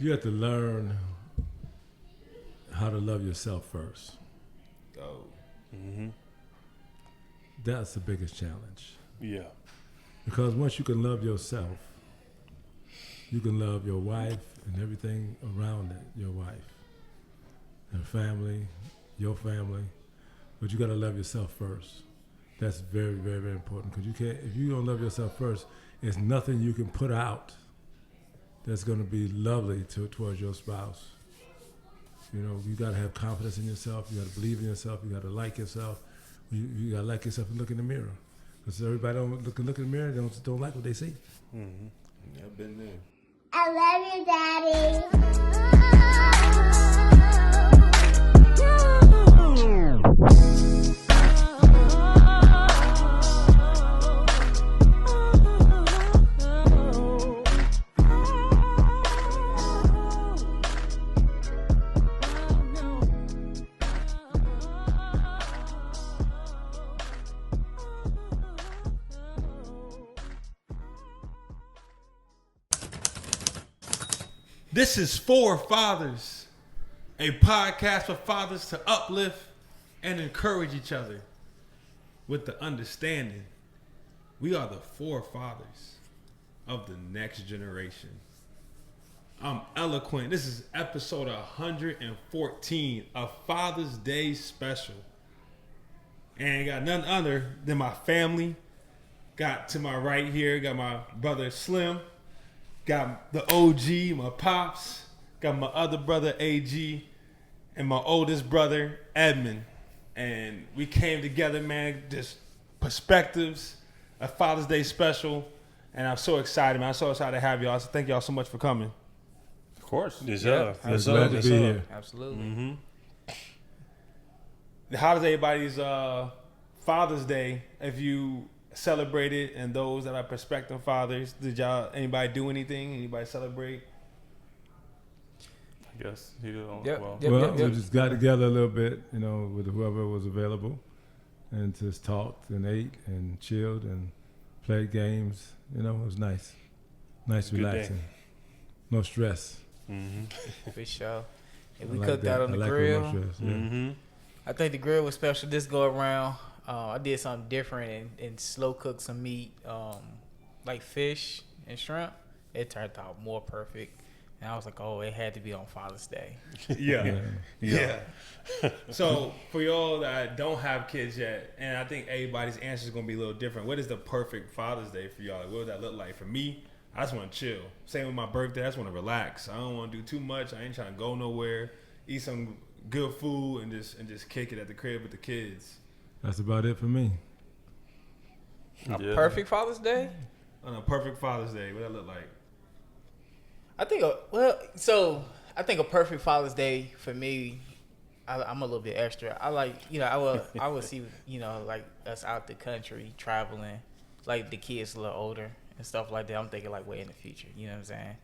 You have to learn how to love yourself first. Oh. Mm-hmm. That's the biggest challenge. Yeah. Because once you can love yourself, you can love your wife and everything around it, your wife, her family, your family. But you got to love yourself first. That's very, very, very important. Because you can't, if you don't love yourself first, there's nothing you can put out that's going to be lovely towards your spouse. You know, you got to have confidence in yourself. You got to believe in yourself. You got to like yourself. You got to like yourself and look in the mirror. Because everybody don't look in the mirror, they don't like what they see. Mm-hmm. Yeah, I've been there. I love you, Daddy. This is For Fathers, a podcast for fathers to uplift and encourage each other with the understanding we are the forefathers of the next generation. I'm eloQuint. This is episode 114, a Father's Day special. And got none other than my family. Got to my right here, got my brother Slim. Got the OG, my pops. Got my other brother, AG. And my oldest brother, Edmund. And we came together, man, just perspectives, a Father's Day special. And I'm so excited, man. I'm so excited to have y'all. So thank y'all so much for coming. Of course. Yes, Yeah. sir. I'm Yes, sir. glad to Yes, be sir. here. Absolutely. Mm-hmm. How does everybody's Father's Day, if you celebrate it, and those that are prospective fathers, did anybody do anything? Anybody celebrate? I guess he did. Yep. Well, Well, we just got together a little bit, you know, with whoever was available, and just talked and ate and chilled and played games. You know, it was nice. Nice, Good relaxing. day. No stress. Mm-hmm. for sure. And I we like cooked that. out on I the like grill. No stress, yeah. Mm-hmm. I think the grill was special this go around. I did something different and slow cooked some meat, like fish and shrimp. It turned out more perfect. And I was like, oh, it had to be on Father's Day. Yeah. Yeah. So for y'all that don't have kids yet, and I think everybody's answer is going to be a little different. What is the perfect Father's Day for y'all? Like, what would that look like? For me, I just want to chill. Same with my birthday. I just want to relax. I don't want to do too much. I ain't trying to go nowhere. Eat some good food and just kick it at the crib with the kids. That's about it for me. A perfect Father's Day? On a perfect Father's Day, what that look like? I think, I think a perfect Father's Day for me, I'm a little bit extra. I like, I would see, like us out the country traveling, like the kids a little older and stuff like that. I'm thinking like way in the future, you know what I'm saying?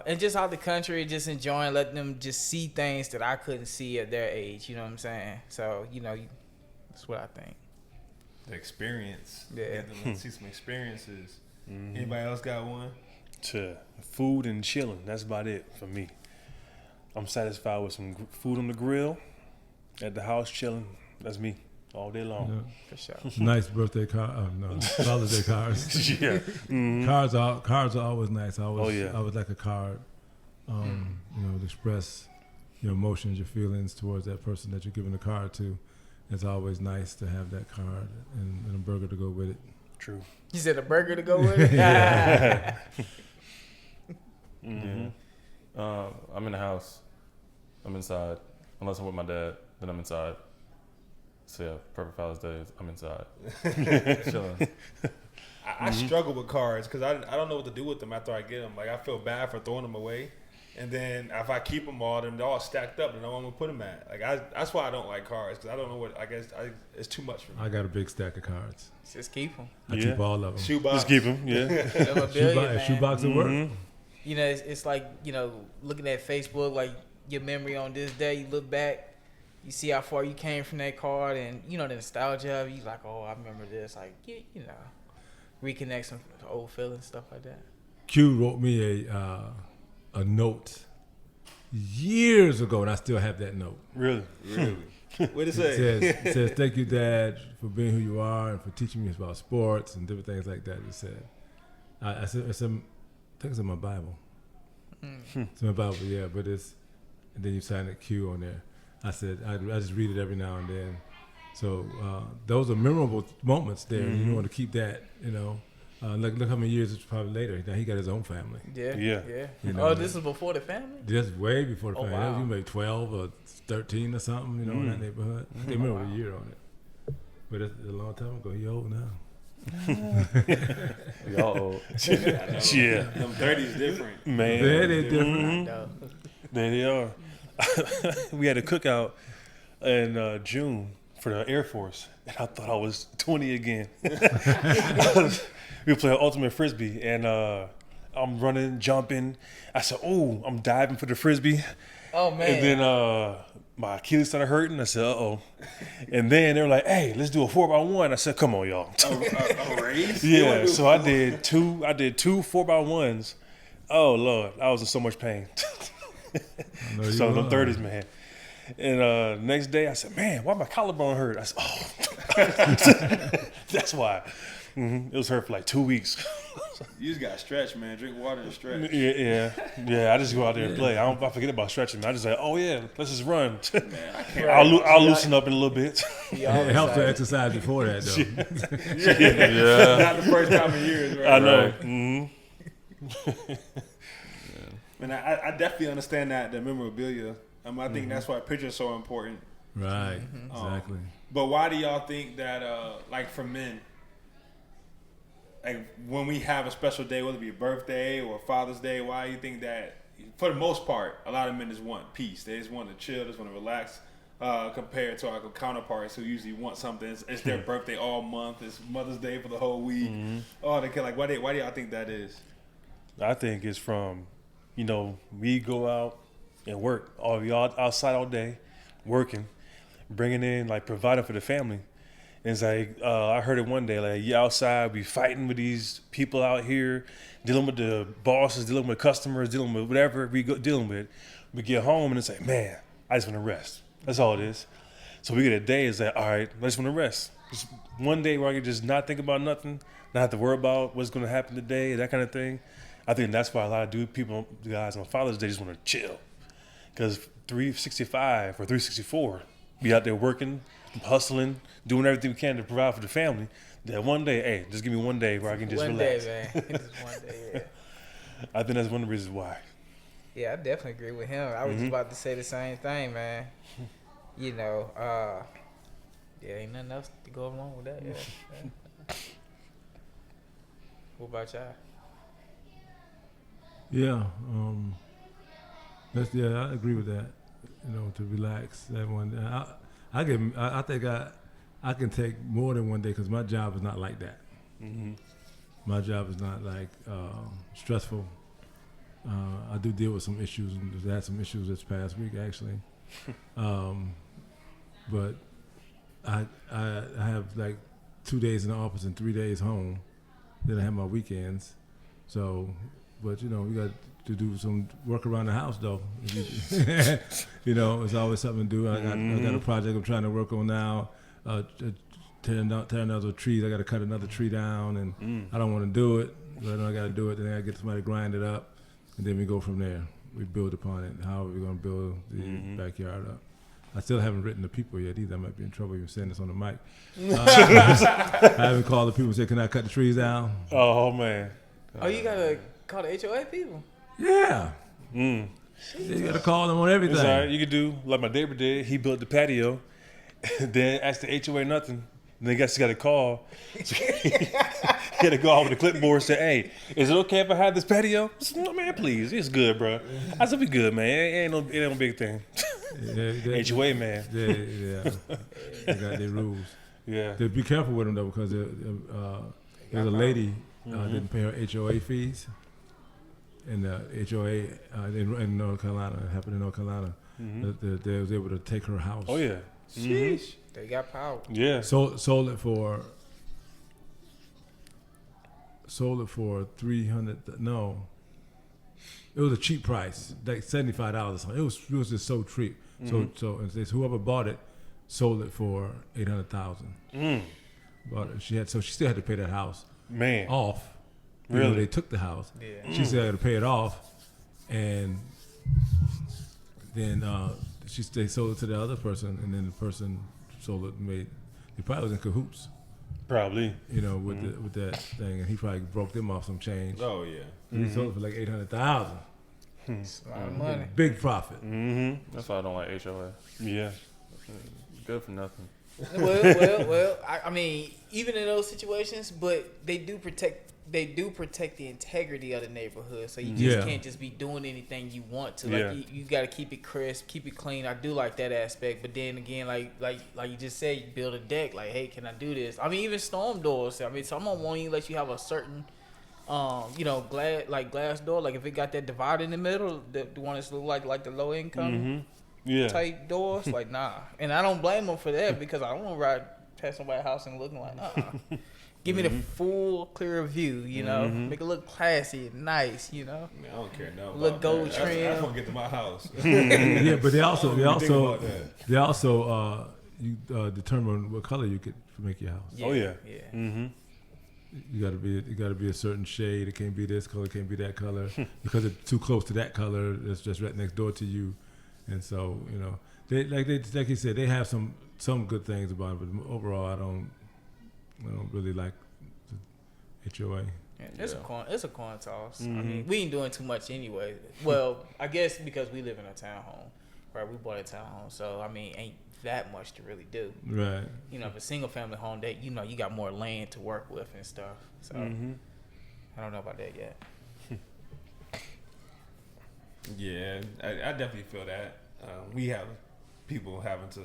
And just out the country, just enjoying, letting them just see things that I couldn't see at their age, you know what I'm saying? So, that's what I think. The experience. Yeah. Get them to see some experiences. Anybody else got one? Food and chilling. That's about it for me. I'm satisfied with some food on the grill, at the house chilling. That's me all day long. Yeah. For sure. Nice birthday card. No, Father's Day cards. Yeah. Mm-hmm. Cards are always nice. I always like a card. To express your emotions, your feelings towards that person that you're giving the card to. It's always nice to have that card and a burger to go with it. True. You said a burger to go with it? Yeah. Mm-hmm. I'm in the house. I'm inside. Unless I'm with my dad, then I'm inside. So yeah, perfect Father's Day. I'm inside. Chilling. I struggle with cards because I don't know what to do with them after I get them. Like, I feel bad for throwing them away. And then if I keep them all, they're all stacked up and I don't know where I'm going to put them at. Like, that's why I don't like cards, because I don't know what, it's too much for me. I got a big stack of cards. Just keep them. I keep all of them. Shoebox. Just keep them. Yeah. Shoebox at work. It's like, looking at Facebook, like your memory on this day, you look back, you see how far you came from that card, and, the nostalgia of you, like, oh, I remember this. Like, reconnect some old feelings, stuff like that. Q wrote me a a note years ago, and I still have that note. Really? What it It say? says, thank you, Dad, for being who you are and for teaching me about sports and different things like that. It said, I think it's in my Bible. It's in my Bible, yeah, but it's, and then you sign a Q on there. I said, I just read it every now and then. So those are memorable moments there. You want to keep that, you know. Look how many years it's probably later. Now he got his own family. Yeah. You know, This is before the family? Just way before the Oh, family. wow. You maybe 12 or 13 or something, you know, in that neighborhood. I can't remember a year on it. But it's a long time ago. He old now. Y'all old. Yeah. Them 30s different. Man. That is different. No. There they are. We had a cookout in June for the Air Force, and I thought I was 20 again. We were playing ultimate frisbee, and I'm running, jumping. I said, "Oh, I'm diving for the frisbee," Oh, man. and then my Achilles started hurting. I said, "Uh-oh," and then they were like, "Hey, let's do a 4x1." I said, "Come on, y'all." A race? Yeah, so I did two 4x1s. Oh Lord, I was in so much pain. So the 30s, man. And next day I said, man, why my collarbone hurt? I said, oh, that's why. It was hurt for like 2 weeks. You just got to stretch, man. Drink water and stretch. Yeah. I just go out there and play. I forget about stretching. I just say, oh yeah, let's just run. I'll loosen up in a little bit. It helps to exercise before that, though. Yeah. Not the first time in years, right? I know. Right. And I definitely understand that, the memorabilia. I think that's why pictures are so important. Right, exactly. But why do y'all think that, like for men, like when we have a special day, whether it be a birthday or Father's Day, why do you think that, for the most part, a lot of men just want peace. They just want to chill, just want to relax, compared to our counterparts who usually want something. It's their birthday all month. It's Mother's Day for the whole week. Oh, they can, like, why do y'all think that is? I think it's from, we go out and work. All y'all outside all day, working, bringing in, like, providing for the family. And it's like, I heard it one day, like, you outside, we fighting with these people out here, dealing with the bosses, dealing with customers, dealing with whatever we go dealing with. We get home and it's like, man, I just want to rest. That's all it is. So we get a day, it's like, all right, I just want to rest. Just one day where I can just not think about nothing, not have to worry about what's going to happen today, that kind of thing. I think that's why a lot of guys on Father's Day just want to chill. Because 365 or 364, be out there working, hustling, doing everything we can to provide for the family. That one day, hey, just give me one day where I can just relax. One day, man. Just one day, yeah. I think that's one of the reasons why. Yeah, I definitely agree with him. I was just about to say the same thing, man. Yeah, ain't nothing else to go along with that. Yeah. What about y'all? Yeah, I agree with that. To relax that one day. I think I can take more than one day because my job is not like that. My job is not like stressful. I do deal with some issues, and I had some issues this past week actually. But I have like 2 days in the office and 3 days home. Then I have my weekends. So, but we got to do some work around the house though. It's always something to do. I got a project I'm trying to work on now. Tearing down those trees. I got to cut another tree down, and I don't want to do it, but I know I got to do it. Then I got to get somebody to grind it up, and then we go from there. We build upon it. How are we going to build the backyard up? I still haven't written the people yet either. I might be in trouble even saying this on the mic. I haven't called the people and said, "Can I cut the trees down?" Oh man. Oh, you gotta call the HOA people. Yeah. You got to call them on everything. It's all right. You could do like my neighbor did. He built the patio, then asked the HOA nothing. And then he got to call. So he had to go out with a clipboard and say, "Hey, is it okay if I have this patio?" I said, "No, man, please. It's good, bro." I said, "We good, man. It ain't no big thing." HOA, man. Yeah. They got their rules. Yeah. Be careful with them though, because there's a lady didn't pay her HOA fees, and the HOA in North Carolina, it happened in North Carolina, they was able to take her house. Oh yeah. Sheesh. They got power. Yeah. Sold it for 300. No, it was a cheap price, like $75 or something. It was just so cheap. So and says whoever bought it sold it for $800,000. But she still had to pay that house off. Even though Really? they took the house. Yeah. She still had to pay it off, and then they sold it to the other person, and then the person sold it and they probably was in cahoots, Probably. with that thing, and he probably broke them off some change. Oh yeah. And he sold it for like $800,000. It's a lot of money. Big profit. That's why I don't like HOA. Yeah. Good for nothing. Well. I mean, even in those situations, but they do protect the integrity of the neighborhood. So you just can't just be doing anything you want to. Like you got to keep it crisp, keep it clean. I do like that aspect, but then again, like you just said, you build a deck. Like, hey, can I do this? I mean, even storm doors. I mean, someone won't even let you have a certain, glass door. Like if it got that divide in the middle, the one that's look like the low income type doors. Like nah, and I don't blame them for that because I don't want to ride past somebody's house and looking like Give me the full, clear view, Make it look classy and nice, Man, I don't care no. Look gold trim. I just want to get to my house. Yeah, but they also determine what color you could make your house. Oh yeah. You gotta be a certain shade. It can't be this color, it can't be that color because it's too close to that color. It's just right next door to you, and so they like you said, they have some good things about it, but overall, I don't really like the HOA. Yeah, it's a coin toss. I mean, we ain't doing too much anyway. Well, I guess because we live in a townhome, right? We bought a townhome, so I mean, ain't that much to really do. Right. If a single family home, that you got more land to work with and stuff. So I don't know about that yet. Yeah, I definitely feel that. We have people having to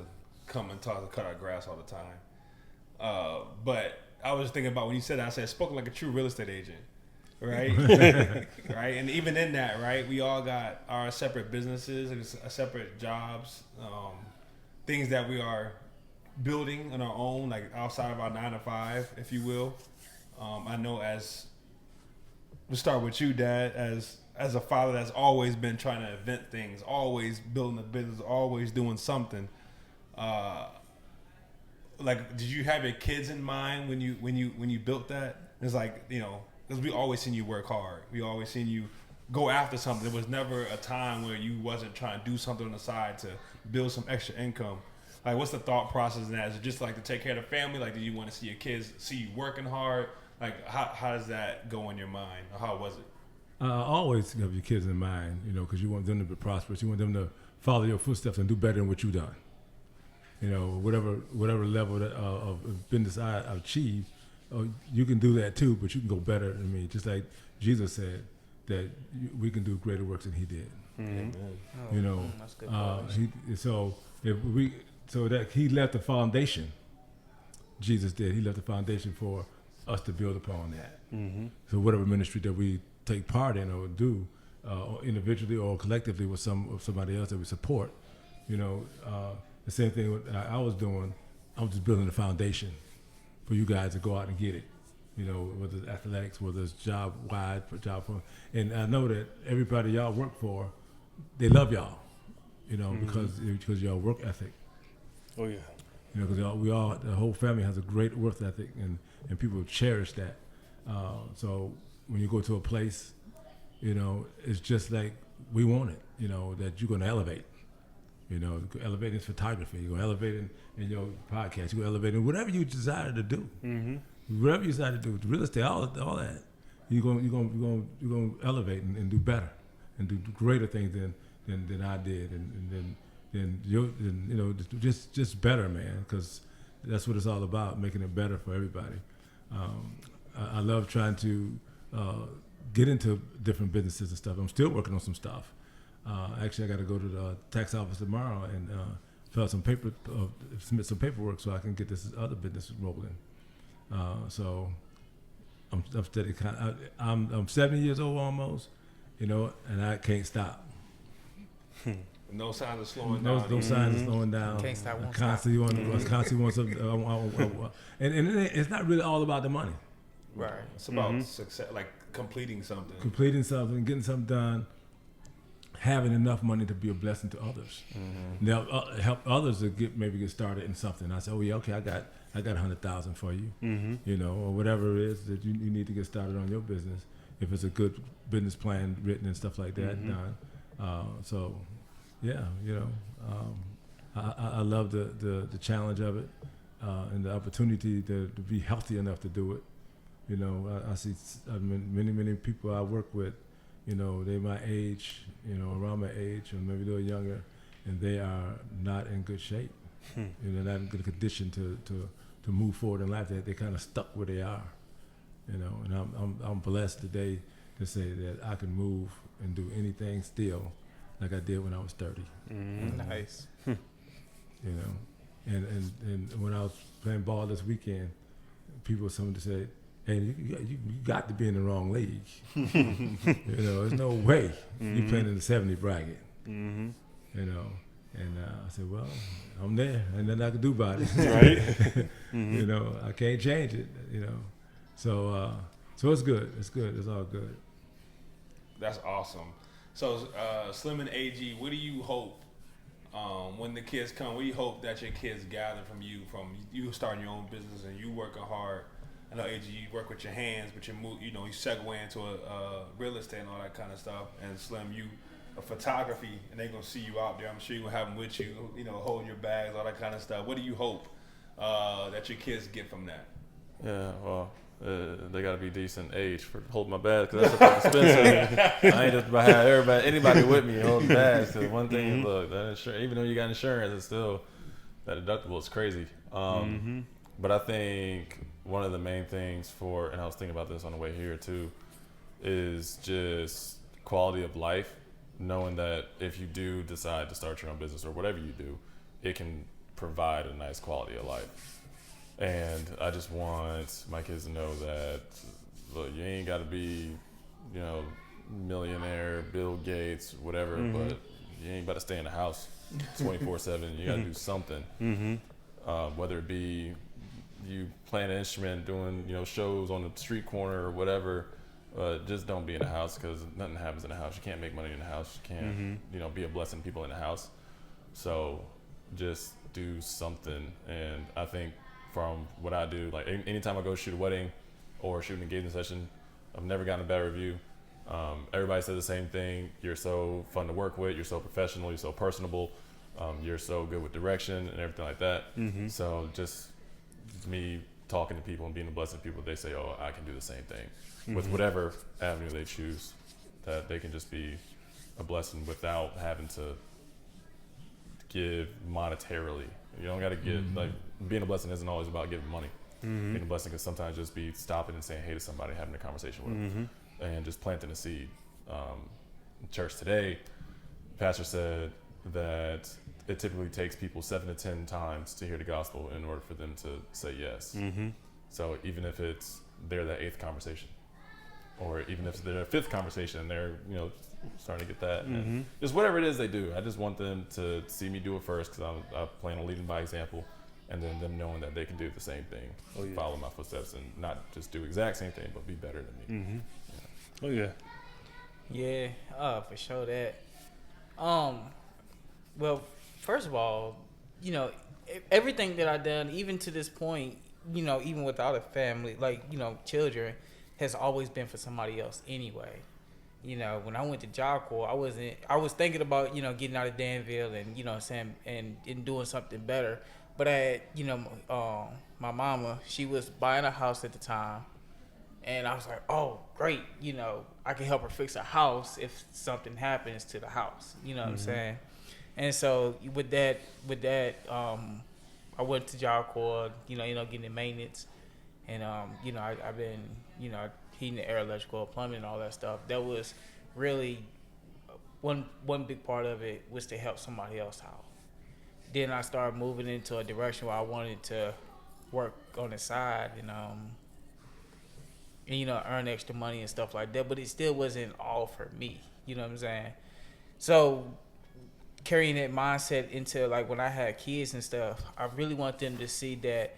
come and cut our grass all the time. But I was thinking about when you said that, I said, spoken like a true real estate agent, right? Right? And even in that, right, we all got our separate businesses and separate jobs, things that we are building on our own, like outside of our 9 to 5, if you will. I know we'll start with you, Dad, as a father that's always been trying to invent things, always building a business, always doing something. Like, did you have your kids in mind when you built that? It's like, because we always seen you work hard. We always seen you go after something. There was never a time where you wasn't trying to do something on the side to build some extra income. Like, what's the thought process in that? Is it just like to take care of the family? Like, do you want to see your kids see you working hard? Like, how does that go in your mind? Or how was it? Always have your kids in mind, because you want them to be prosperous. You want them to follow your footsteps and do better than what you've done. Whatever level of business I achieve, you can do that too, but you can go better than me. Just like Jesus said that we can do greater works than He did. That's good. So that He left the foundation. Jesus did. He left the foundation for us to build upon that. So whatever ministry that we take part in or do, individually or collectively with somebody else that we support, the same thing I was doing. I was just building the foundation for you guys to go out and get it. Whether it's athletics, whether it's job for, and I know that everybody y'all work for, they love y'all, because y'all work ethic. Oh yeah. Because the whole family has a great work ethic, and people cherish that. So when you go to a place, it's just like we want it. That you're going to elevate. Elevate in photography. You're going to elevate in your podcast. You're going to elevate in whatever you desire to do. Whatever you desire to do, real estate, all that. You're going to elevate and do better and do greater things than I did, and then just better, man. Because that's what it's all about, making it better for everybody. I love trying to get into different businesses and stuff. I'm still working on some stuff. Actually, I got to go to the tax office tomorrow and fill out some submit some paperwork so I can get this other business rolling. So I'm steady. I'm 70 years old almost, and I can't stop. No signs of slowing down. No signs of slowing down. Can't stop, won't constantly want something. And it's not really all about the money. Right. It's about success, like completing something. Getting something done, having enough money to be a blessing to others. Now help others to get started in something. I said, oh yeah, okay, I got 100,000 for you, you know, or whatever it is that you need to get started on your business. If it's a good business plan written and stuff like that done. So yeah, you know, I love the challenge of it and the opportunity to be healthy enough to do it. You know, I see many people I work with, you know, they my age, you know, around my age or maybe a little younger, and they are not in good shape. You know, not in good condition to move forward in life. They kind of stuck where they are, you know. And I'm blessed today to say that I can move and do anything still like I did when I was 30. Nice. You know, and when I was playing ball this weekend, people somebody said, hey, you got to be in the wrong league. You know, there's no way you playing in the 70 bracket. You know, and I said, well, I'm there, and nothing I can do about it. Right. You know, I can't change it. You know, so it's good. It's good. It's all good. That's awesome. So, Slim and AG, what do you hope when the kids come? What do you hope that your kids gather from you starting your own business and you working hard? I know, AG, you work with your hands, but you segue into a real estate and all that kind of stuff. And Slim, you a photography, and they're gonna see you out there. I'm sure you gonna have them with you, you know, hold your bags, all that kind of stuff. What do you hope that your kids get from that? Yeah, well, they got to be decent age for holding my bags, because that's expensive. I ain't just about have anybody with me holding bags. Because one thing, look, that insurance, even though you got insurance, it's still that deductible is crazy. But I think one of the main things and I was thinking about this on the way here too, is just quality of life. Knowing that if you do decide to start your own business or whatever you do, it can provide a nice quality of life. And I just want my kids to know that, look, you ain't got to be, you know, millionaire, Bill Gates, whatever, but you ain't about to stay in the house 24/7. You got to do something. Whether it be you playing an instrument, doing, you know, shows on the street corner or whatever. Just don't be in the house, because nothing happens in the house. You can't make money in the house. You can't, you know, be a blessing to people in the house. So just do something. And I think from what I do, like anytime I go shoot a wedding or shoot an engagement session, I've never gotten a bad review. Everybody says the same thing. You're so fun to work with. You're so professional. You're so personable. You're so good with direction and everything like that. So just me talking to people and being a blessing to people, they say, oh, I can do the same thing. With whatever avenue they choose, that they can just be a blessing without having to give monetarily. You don't got to give, like, being a blessing isn't always about giving money. Being a blessing can sometimes just be stopping and saying hey to somebody, having a conversation with them, and just planting a seed. In church today, the pastor said that it typically takes people 7 to 10 times to hear the gospel in order for them to say yes. So even if it's they're that 8th conversation, or even if they're a 5th conversation and they're, you know, starting to get that, and just whatever it is they do, I just want them to see me do it first, because I plan on leading by example, and then them knowing that they can do the same thing, follow my footsteps, and not just do exact same thing, but be better than me. Oh yeah. Yeah, for sure that. Well, first of all, you know, everything that I've done, even to this point, you know, even without a family, like, you know, children, has always been for somebody else anyway. You know, when I went to Job Corps, I was thinking about, you know, getting out of Danville and, you know what I'm saying, and doing something better. But I had, you know, my mama, she was buying a house at the time. And I was like, oh, great, you know, I can help her fix a house if something happens to the house. You know what I'm saying? And so with that, I went to Job Corps, you know, getting the maintenance. And, you know, I've been, you know, heating, the air, electrical, plumbing, and all that stuff. That was really one big part of it, was to help somebody else out. Then I started moving into a direction where I wanted to work on the side and you know, earn extra money and stuff like that. But it still wasn't all for me. You know what I'm saying? So carrying that mindset into, like, when I had kids and stuff, I really want them to see that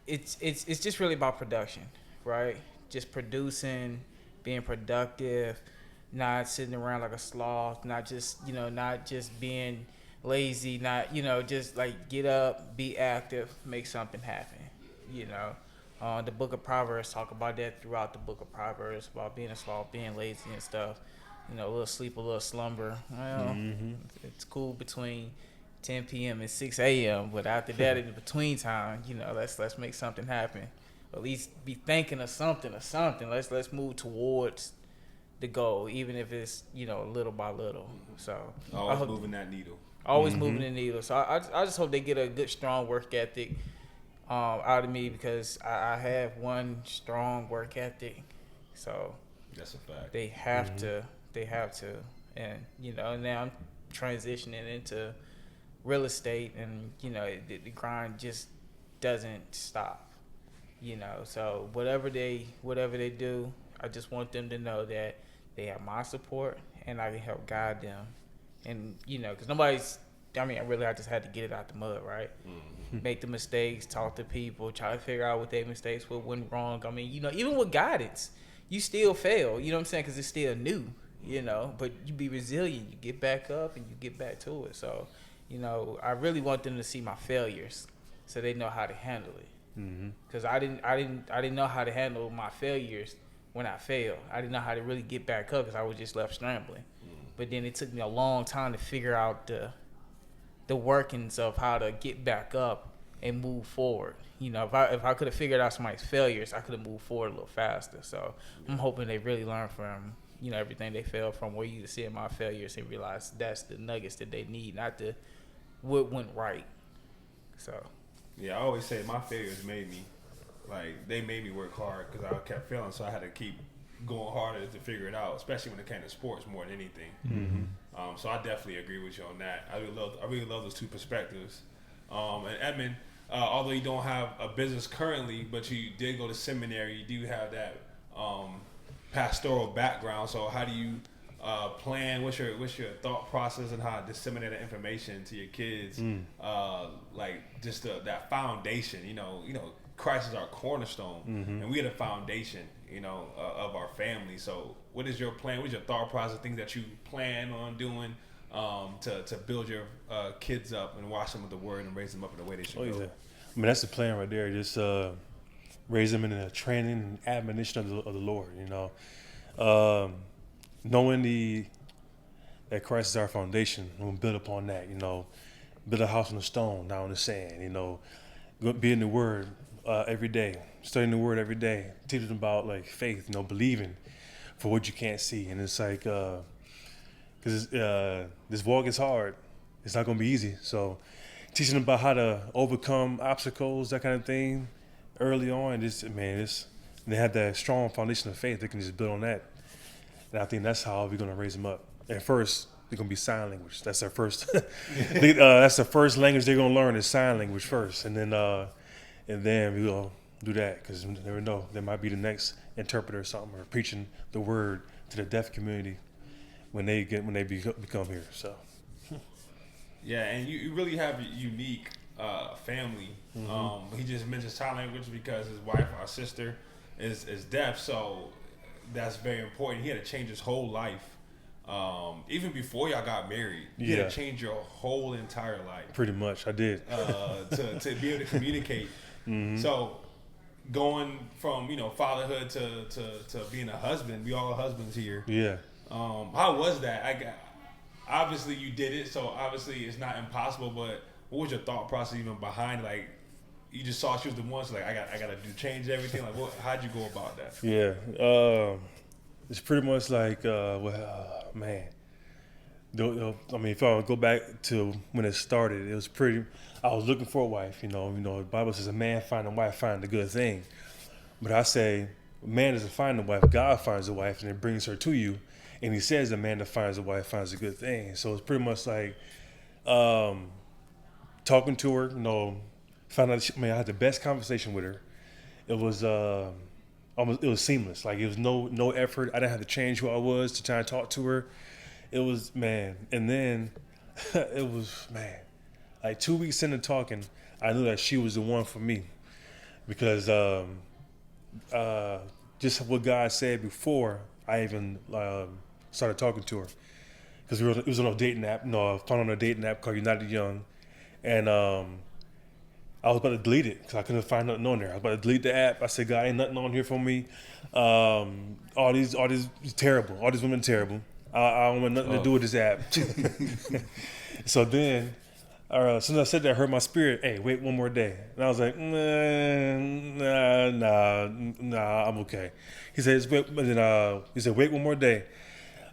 it's just really about production, right? Just producing, being productive, not sitting around like a sloth, not just being lazy, not just like get up, be active, make something happen. You know, the Book of Proverbs talk about that throughout the Book of Proverbs about being a sloth, being lazy and stuff. You know, a little sleep, a little slumber. Well, it's cool between 10 p.m. and 6 a.m. But after that, in between time, let's make something happen. At least be thinking of something. Let's move towards the goal, even if it's little by little. So Always moving that needle. Always moving the needle. So I just hope they get a good strong work ethic out of me, because I have one strong work ethic. So that's a fact. They have to. They have to. And now I'm transitioning into real estate, and the grind just doesn't stop. So whatever they do, I just want them to know that they have my support and I can help guide them. And because I just had to get it out the mud, right? Make the mistakes, talk to people, try to figure out what their mistakes went wrong. I mean, even with guidance, you still fail. You know what I'm saying? Because it's still new. But you be resilient. You get back up and you get back to it. So, I really want them to see my failures so they know how to handle it. Because I didn't know how to handle my failures when I failed. I didn't know how to really get back up because I was just left scrambling. But then it took me a long time to figure out the workings of how to get back up and move forward. If I could have figured out somebody's failures, I could have moved forward a little faster. So I'm hoping they really learn from everything they failed from, where you see my failures and realize that's the nuggets that they need, not what went right. So. Yeah, I always say my failures made me, they made me work hard because I kept failing, so I had to keep going harder to figure it out, especially when it came to sports more than anything. So I definitely agree with you on that. I really love those two perspectives. And Edmund, although you don't have a business currently, but you did go to seminary, you do have that pastoral background. So how do you plan? What's your thought process and how to disseminate that information to your kids? Just that foundation. Christ is our cornerstone, and we are the foundation. Of our family. So what is your plan? What's your thought process? Things that you plan on doing to build your kids up and wash them with the word and raise them up in the way they should go. Yeah. I mean, that's the plan right there. Just raise them in the training and admonition of the Lord. Knowing that Christ is our foundation, we'll build upon that. Build a house on the stone, not on the sand. Be in the Word every day, studying the Word every day, teaching them about faith. Believing for what you can't see. And it's because this walk is hard. It's not going to be easy. So teaching them about how to overcome obstacles, that kind of thing, early on. They have that strong foundation of faith. They can just build on that. And I think that's how we're going to raise them up. At first, they're going to be sign language. That's their first. That's the first language they're going to learn is sign language first, and then we will do that, because you never know, there might be the next interpreter or something, or preaching the word to the deaf community when they become here. So. Yeah, and you really have a unique family. He just mentioned sign language because his wife, our sister, is deaf, so that's very important. He had to change his whole life. Even before y'all got married, you had to change your whole entire life. Pretty much, I did. To be able to communicate. So going from fatherhood to being a husband, we all are husbands here. Yeah. How was that? Obviously you did it, so obviously it's not impossible. But what was your thought process even behind? You just saw she was the one, so I gotta change everything. How'd you go about that? Yeah. It's pretty much man. If I go back to when it started, it was pretty. I was looking for a wife. The Bible says a man find a wife, find a good thing. But I say, man doesn't find a wife. God finds a wife, and it brings her to you. And He says, the man that finds a wife finds a good thing. So it's pretty much talking to her. Found out. I had the best conversation with her. It was it was seamless. It was no effort. I didn't have to change who I was to try and talk to her. It was, man. And then it was, man. 2 weeks into talking, I knew that she was the one for me, because just what God said before I even started talking to her because it was on a dating app. No, I found on a dating app called United Young, and I was about to delete it because I couldn't find nothing on there. I was about to delete the app. I said, God, ain't nothing on here for me. All these terrible. All these women terrible. I don't want nothing to do with this app. So then, as soon as I said that, I heard my spirit, hey, wait one more day. And I was like, nah, I'm okay. He said, wait one more day.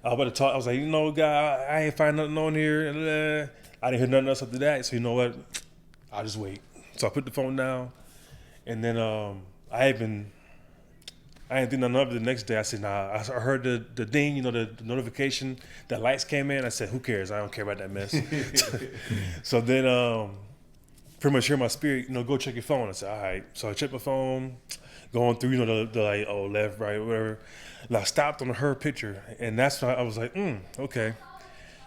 I was about to talk. I was like, God, I ain't find nothing on here. I didn't hear nothing else after that. So you know what? I'll just wait. So I put the phone down, and then I didn't think nothing of it the next day. I said, nah. I heard the ding, the notification, the lights came in. I said, who cares? I don't care about that mess. So then pretty much hear my spirit, go check your phone. I said, all right. So I checked my phone, going through, the like, left, right, whatever. And I stopped on her picture, and that's when I was like, okay.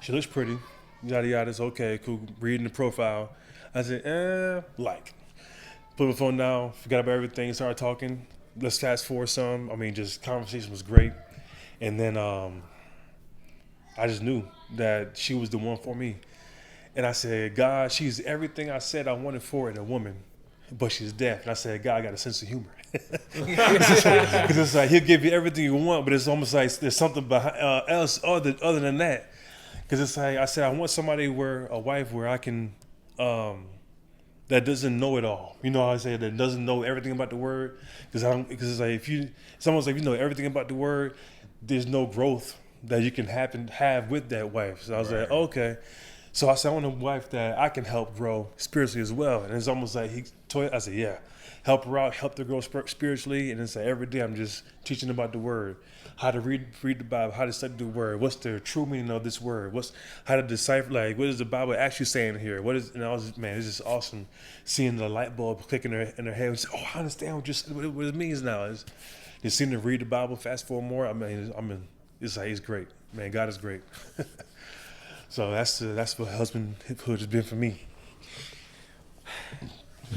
She looks pretty, yada, yada. It's okay, cool. Reading the profile. I said, like. Put my phone down, forgot about everything, started talking. Let's fast forward some. I mean, just conversation was great. And then I just knew that she was the one for me. And I said, God, she's everything I said I wanted for in a woman, but she's deaf. And I said, God, I got a sense of humor. Because it's like, he'll give you everything you want, but it's almost like there's something else other than that. Because it's like, I said, I want somebody a wife where I can, that doesn't know it all. You know how I say that doesn't know everything about the word? Because it's like, it's almost like, everything about the word, there's no growth that you can have with that wife. So I was like, okay. So I said, I want a wife that I can help grow spiritually as well. And it's almost like I said, yeah, help her out, help her grow spiritually. And it's like every day I'm just teaching about the word, how to read the Bible, how to study the word, what's the true meaning of this word, how to decipher, like, what is the Bible actually saying here? And I was, man, it's just awesome seeing the light bulb click in her head. And say, I understand what it means now. It's just seeing her read the Bible, fast forward more. I mean, it's like, it's great. Man, God is great. So that's what husbandhood has been for me.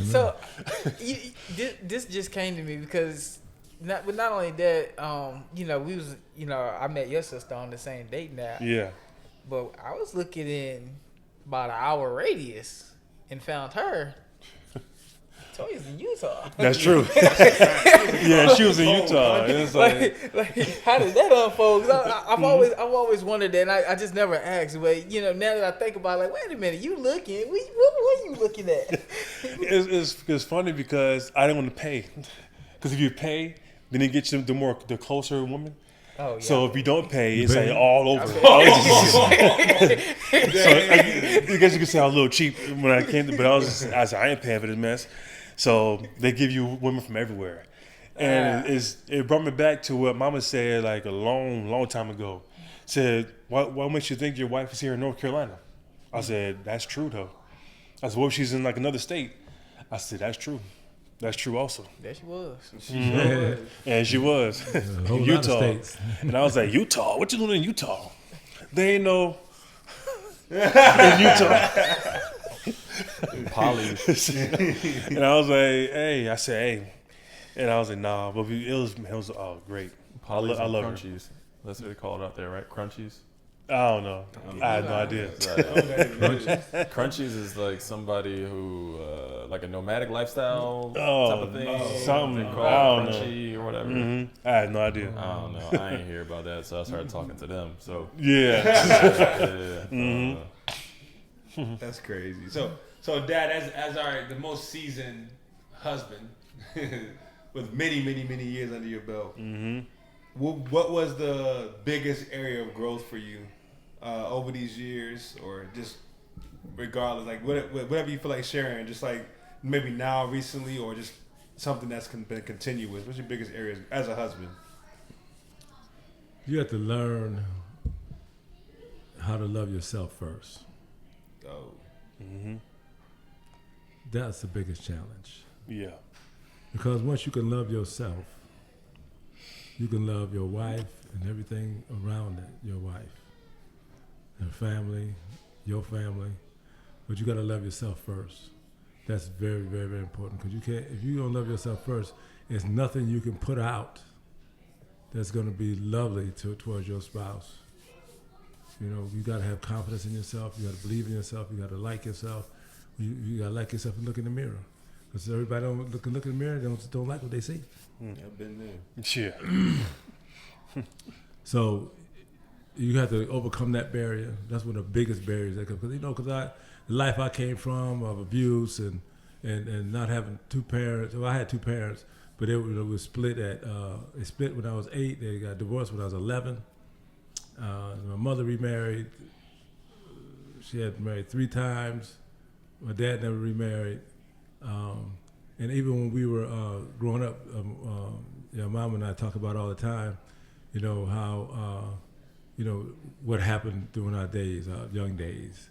So this just came to me because not only that, we was, I met your sister on the same date now. Yeah. But I was looking in about an hour radius and found her. Toya's in Utah. That's true. Yeah, she was in Utah. It's like how did that unfold? I've always wondered that, and I just never asked. But now that I think about it, like, wait a minute, you looking? What are you looking at? It's funny because I didn't want to pay. Because if you pay, then it gets you the closer woman. Oh, yeah. So if you don't pay, it's like all over. So I guess you could say I was a little cheap when I came to, but I said I ain't paying for this mess. So they give you women from everywhere. And it brought me back to what Mama said like a long time ago. Said, what makes you think your wife is here in North Carolina? I said, that's true though. I said, what if she's in like another state? I said, that's true. That's true also. There she was. Mm-hmm. And she was. In Utah. And I was like, Utah? What you doing in Utah? They ain't no in Utah. Poly. And I was like, hey. And I was like, nah, but it was great. Polys I love crunchies. That's what they call it out there, right? Crunchies? I don't know. I had no idea. Crunchies is like somebody who, like a nomadic lifestyle type of thing. Something. They call it crunchy or whatever. Mm-hmm. I had no idea. I don't know. I ain't hear about that, so I started talking to them. So yeah. That's crazy. So Dad, as the most seasoned husband with many years under your belt, what was the biggest area of growth for you over these years, or just regardless, like whatever you feel like sharing, just like maybe now, recently, or just something that's been continuous? What's your biggest areas as a husband? You have to learn how to love yourself first. Oh. Mm-hmm. That's the biggest challenge. Yeah. Because once you can love yourself, you can love your wife and everything around it, your wife, her family, your family, but you got to love yourself first. That's very, very, very important, because if you don't love yourself first, there's nothing you can put out that's going to be lovely towards your spouse. You know, you got to have confidence in yourself. You got to believe in yourself. You got to like yourself. You got to like yourself and look in the mirror. Because everybody don't look in the mirror, don't like what they see. I've been there. Yeah. So you have to overcome that barrier. That's one of the biggest barriers that come. Because the life I came from of abuse and not having two parents. Well, I had two parents, but it was split they split when I was 8. They got divorced when I was 11. My mother remarried. She had married 3 times. My dad never remarried. And even when we were growing up, Mom and I talk about all the time, how, what happened during our days, our young days,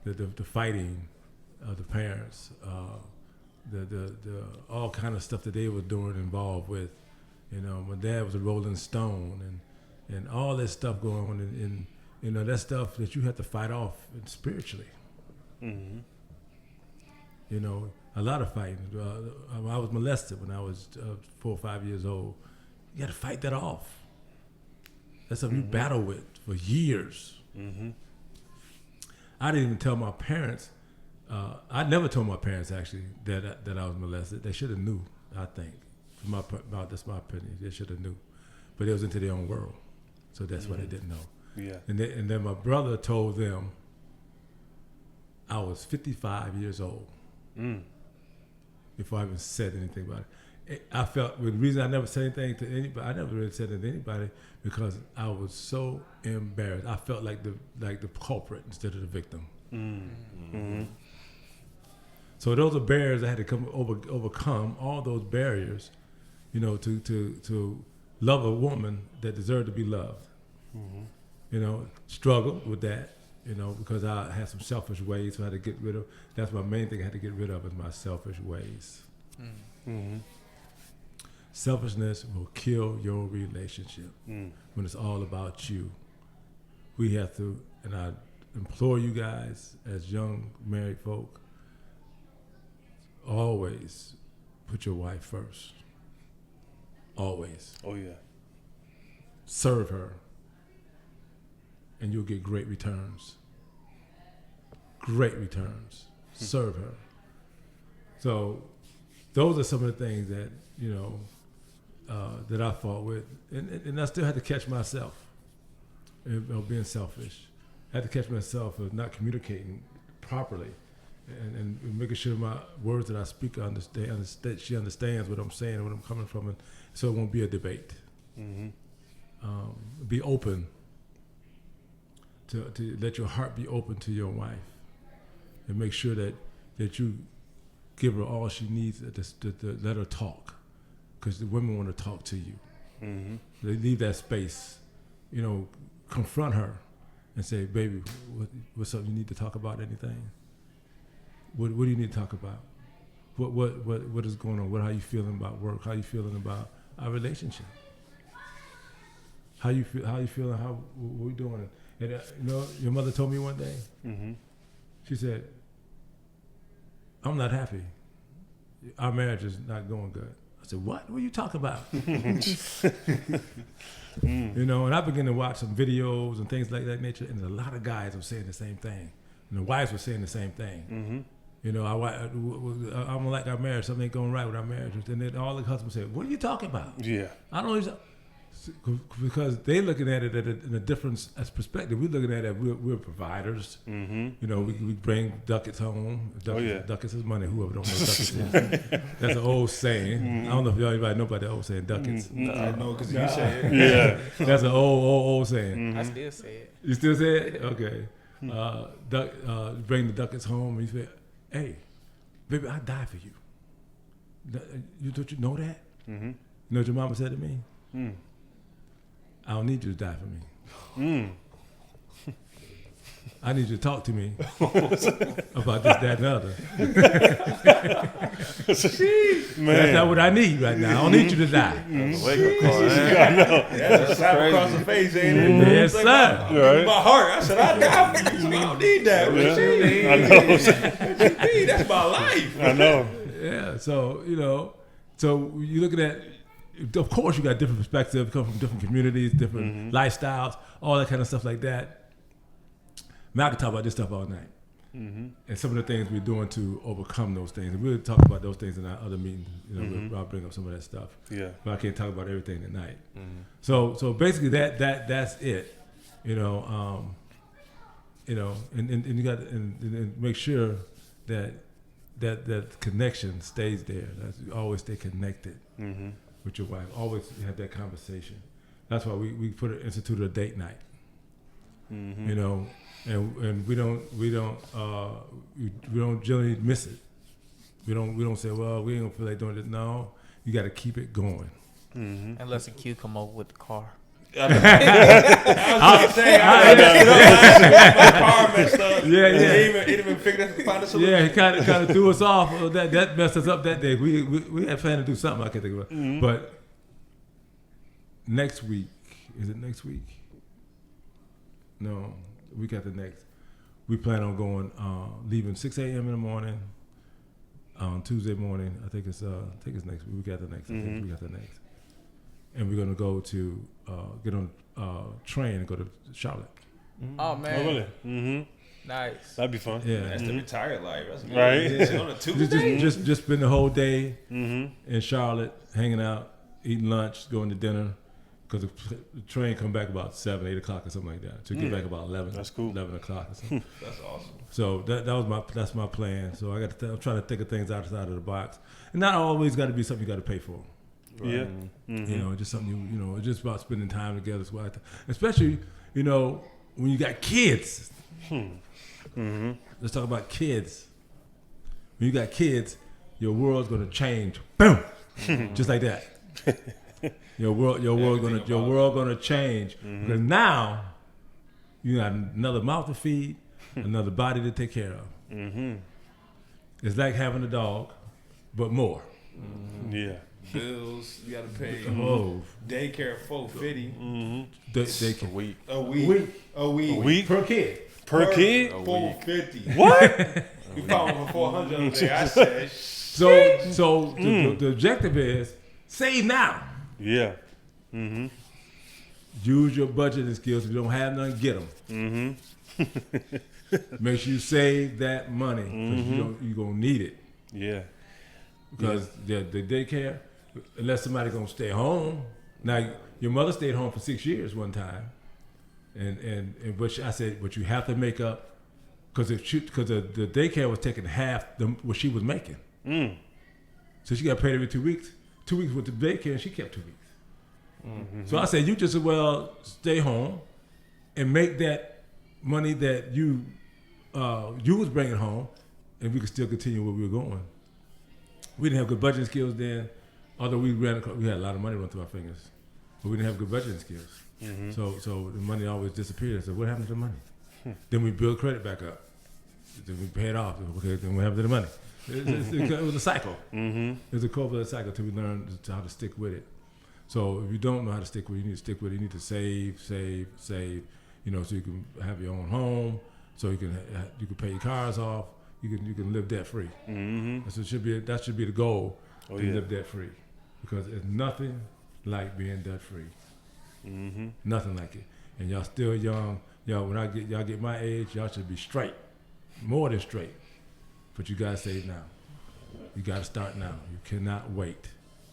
the fighting of the parents, the all kind of stuff that they were doing involved with. My dad was a Rolling Stone and all this stuff going on, and that stuff that you have to fight off spiritually. Mm-hmm. A lot of fighting. I was molested when I was 4 or 5 years old. You got to fight that off. That's something you battle with for years. Mm-hmm. I didn't even tell my parents. I never told my parents actually that I was molested. They should have knew. I think. That's my opinion. They should have knew, but it was into their own world, so that's why they didn't know. Yeah. And then my brother told them I was 55 years old. Before I even said anything about it. I felt the reason I never said anything to anybody. I never really said it to anybody because I was so embarrassed. I felt like the culprit instead of the victim. Mm-hmm. So those are barriers I had to overcome. All those barriers, to love a woman that deserved to be loved. Mm-hmm. Struggled with that. Because I had some selfish ways, so I had to get rid of. That's my main thing I had to get rid of is my selfish ways. Mm-hmm. Selfishness will kill your relationship when it's all about you. We have to, and I implore you guys as young married folk, always put your wife first. Always. Oh yeah. Serve her, and you'll get great returns. Great returns. Serve her. So those are some of the things that, that I fought with. And I still had to catch myself being selfish. I had to catch myself of not communicating properly and making sure my words that I speak, she understands what I'm saying and what I'm coming from, and so it won't be a debate. Mm-hmm. Be open. To let your heart be open to your wife, and make sure that you give her all she needs to let her talk, because the women want to talk to you. Mm-hmm. They leave that space, confront her, and say, "Baby, what's up? You need to talk about anything? What do you need to talk about? What is going on? How you feeling about work? How you feeling about our relationship? How you feel? How you feeling? What we doing?" And your mother told me one day, she said, "I'm not happy. Our marriage is not going good." I said, "What? What are you talking about?" And I began to watch some videos and things like that nature, and a lot of guys were saying the same thing, and the wives were saying the same thing. I don't like our marriage. Something ain't going right with our marriage. And then all the husbands said, "What are you talking about?" Yeah. I don't know. Because they looking at it in a different perspective. We're looking at it, we're providers. Mm-hmm. We bring ducats home. Ducats is money. Whoever don't know what ducats is. That's an old saying. Mm-hmm. I don't know if anybody know about that old saying, ducats. Mm-hmm. I know because you say it. Yeah. That's an old saying. Mm-hmm. I still say it. You still say it? Okay. Bring the ducats home and you say, "Hey, baby, I die for you. Don't you know that?" Mm-hmm. You know what your mama said to me? Mm. "I don't need you to die for me. Mm. I need you to talk to me about this, that, and the other." That's not what I need right now. I don't need you to die. That's a wake-up call, man. I know. That's a slap across the face, ain't it? Yes, Like, sir. Right. my heart. I said, I die for you. So I don't need that. What you mean? I know. What you mean? That's my life. I know. Yeah. So so you looking at of course, you got different perspectives, come from different communities, different lifestyles, all that kind of stuff like that. Man, I could talk about this stuff all night. And some of the things we're doing to overcome those things. And we'll talk about those things in our other meetings. You know, I'll bring up some of that stuff. Yeah. But I can't talk about everything tonight. So basically that's it. You know, and you got and make sure that connection stays there. You always stay connected with your wife. Always have that conversation. That's why we instituted a date night. You know, and we don't generally miss it. We don't say, well, we ain't gonna feel like doing it. No, you got to keep it going. Unless a Q come over with the car. I was saying, my car messed up. Yeah. He didn't even figure out find a solution. Yeah, he kind of threw us off. That messed us up that day. We had planned to do something I can't think of. But next week, is it next week? No, week after next. We plan on going, leaving 6 a.m. in the morning on Tuesday morning. I think it's next week. Week after next. I think week after next. And we're gonna go to get on train and go to Charlotte. Oh man, Oh, really? nice. That'd be fun. Yeah, That's the retired life. That's good. Right. Yeah. On a Tuesday? just spend the whole day in Charlotte, hanging out, eating lunch, going to dinner. Because the train come back about 7, 8 o'clock or something like that. To get back about 11. That's cool. 11 o'clock or something. That's awesome. So that's my plan. So I'm trying to think of things outside of the box, and not always got to be something you got to pay for. Yeah. You know, just something you know, it's just about spending time together. Especially, you know, when you got kids. Let's talk about kids. When you got kids, your world's gonna change. Boom, just like that. Your world gonna change because now you got another mouth to feed, another body to take care of. It's like having a dog, but more. Yeah. Bills, you got to pay. Oh, Daycare $450 they can A week. a week A week per kid. per kid? $450. What? We found him for $400 the other day. I said, So the objective is save now. Yeah. Use your budgeting skills. If you don't have none, get them. Make sure you save that money because you're gonna need it. Yeah. Because the daycare, unless somebody's gonna stay home. Now your mother stayed home for 6 years one time, and but I said, but you have to make up because the daycare was taking half what she was making. So she got paid every 2 weeks. 2 weeks with the daycare, and she kept 2 weeks. So I said, you just as well stay home and make that money that you was bringing home, and we could still continue where we were going. We didn't have good budgeting skills then, although we had a lot of money run through our fingers, but we didn't have good budgeting skills. So the money always disappeared. So what happened to the money? Then we built credit back up. Then we paid off. Okay, then what happened to the money? It was a cycle. It was a cold-blooded cycle until we learned how to stick with it. So if you don't know how to stick with it, you need to stick with it. You need to save, you know, so you can have your own home, so you can pay your cars off. You can live debt free. So that should be the goal to live debt free, because it's nothing like being debt free. Nothing like it. And y'all still young. Y'all y'all get my age, y'all should be straight, more than straight. But you gotta save now. You gotta start now. You cannot wait.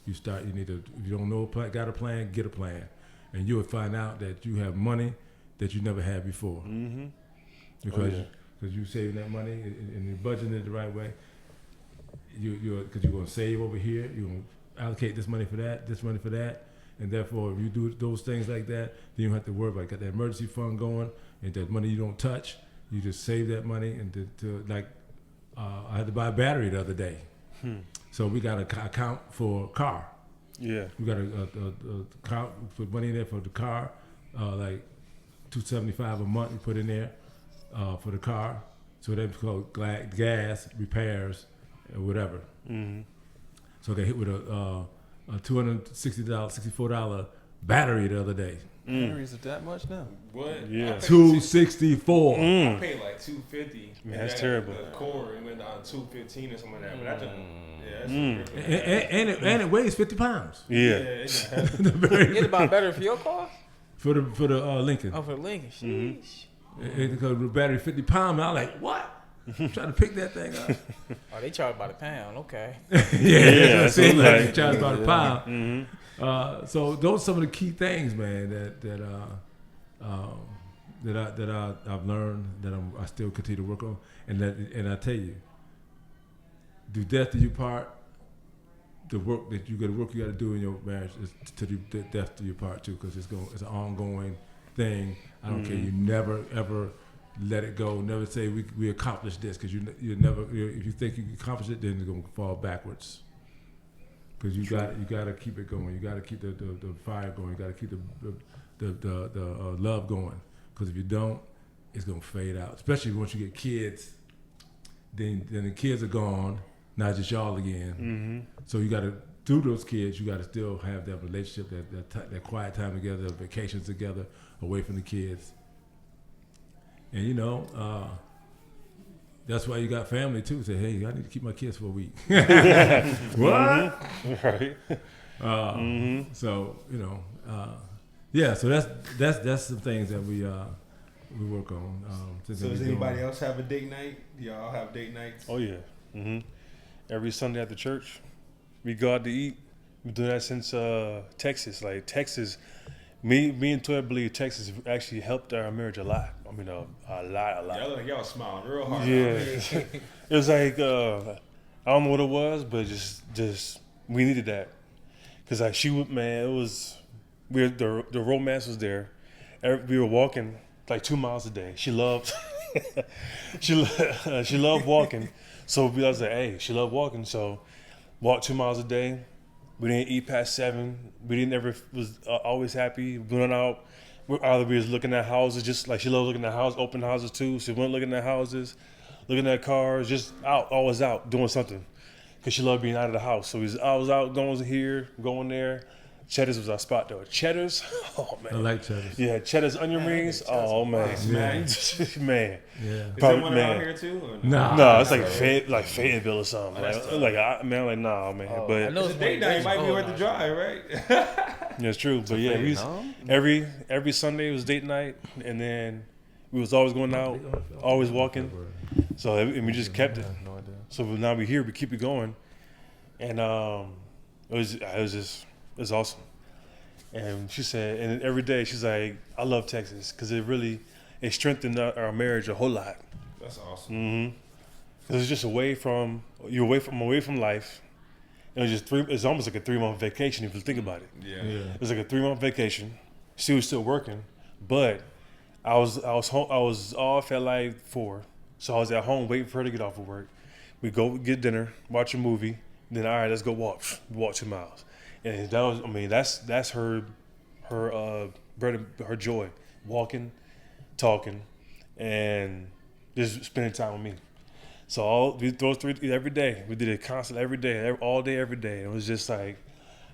You need to. If you don't know got a plan, get a plan, and you will find out that you have money that you never had before. Because you saving that money and you're budgeting it the right way. Because you're gonna save over here. You're gonna allocate this money for that, and therefore if you do those things like that, then you don't have to worry about it. Got that emergency fund going, and that money you don't touch. You just save that money and I had to buy a battery the other day. So we got an account for car. Yeah. We got a account, put money in there for the car, like $275 a month we put in there for the car. So that's called gas, repairs, or whatever. So they hit with a $264 battery the other day. Batteries are that much now? What? Yeah. I paid $264. I paid like $250. Man, that's terrible. The core it went down to $215 or something like that. But I just, And it weighs 50 pounds. Yeah. It's about better for your car? For the Lincoln. Oh, for the Lincoln. Sheesh. Because the battery 50 pounds, I was like, what? I'm trying to pick that thing up. Oh, they charge by the pound. Okay. Yeah, that's it. like Like, charged by the pound. So those are some of the key things, man, that I've learned that I still continue to work on, and I tell you, do death do you part. The work that you got to do in your marriage is to do death to your part too, because it's an ongoing thing. I don't care. You never ever let it go. Never say we accomplished this, because you never. If you think you can accomplish it, then it's gonna fall backwards. Because you got to keep it going. You got to keep the fire going. You got to keep the love going. Because if you don't, it's gonna fade out. Especially once you get kids. Then the kids are gone. Not just y'all again. So you got to do those kids. You got to still have that relationship, that quiet time together, vacations together, away from the kids. And that's why you got family too. Say, hey, I need to keep my kids for a week. What? Right. So yeah. So that's some things that we work on. So does anybody else have a date night? Do y'all have date nights? Oh yeah. Every Sunday after church, we go out to eat. We've been doing that since Texas. Like Texas, me and Toy believe Texas actually helped our marriage a lot. I mean, a lot. Y'all smiling real hard. Yeah, it was like I don't know what it was, but just we needed that, because like it was the romance was there. We were walking like 2 miles a day. She loved she loved walking. So I was like, hey, she loved walking. So walked 2 miles a day. We didn't eat past 7. We didn't ever was always happy. Going out, we was looking at houses, just like she loved looking at houses, open houses too. She went looking at houses, looking at cars, just out, always out doing something, because she loved being out of the house. So I was out going here, going there. Cheddar's was our spot though. Cheddar's, oh man. I like Cheddar's. Yeah, Cheddar's onion rings. Oh man, man. Is Yeah. there one around here too? Or no? No, it's like Fayetteville or something. Nah, man. I But know It's a date night. It might be worth the drive, right? yeah, it's true. But yeah, we every Sunday was date night, and then we was always going out, always walking. So and we just kept it. No idea. So now we here, we keep it going, and it was awesome. And she said, and every day she's like, I love Texas because it strengthened our marriage a whole lot. That's awesome. Because it's just away from life. It was just it's almost like a 3-month vacation if you think about it. Yeah. It was like a 3-month vacation. She was still working, but I was home. I was off at like 4, so I was at home waiting for her to get off of work. We go get dinner, watch a movie, then all right, let's go walk 2 miles. And that was, that's her joy, walking, talking, and just spending time with me. So those 3 every day, we did it constantly every day, all day, every day. It was just like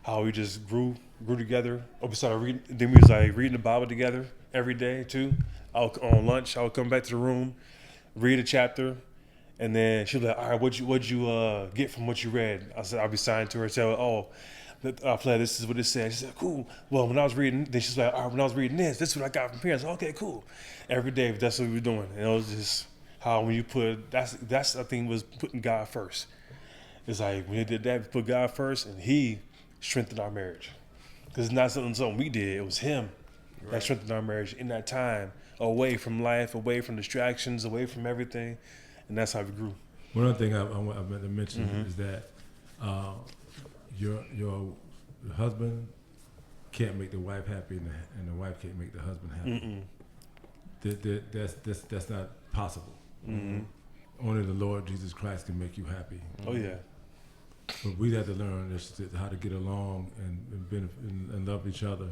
how we just grew together. We started reading, then we was like reading the Bible together every day too. On lunch, I would come back to the room, read a chapter, and then she'd be like, all right, what'd you get from what you read? I said, I'll be signed to her, tell her, oh, play, this is what it said. She said, cool. Well, when I was reading, then she's like, all right, when I was reading this is what I got from parents. Okay, cool. Every day, that's what we were doing. And it was just how when you that's I think was putting God first. It's like when you did that, we put God first, and He strengthened our marriage. Because it's not something we did. It was Him that strengthened our marriage in that time, away from life, away from distractions, away from everything. And that's how we grew. One other thing I meant to mention is that your husband can't make the wife happy, and the wife can't make the husband happy. That's not possible. Only the Lord Jesus Christ can make you happy. Oh yeah. But we have to learn how to get along and love each other,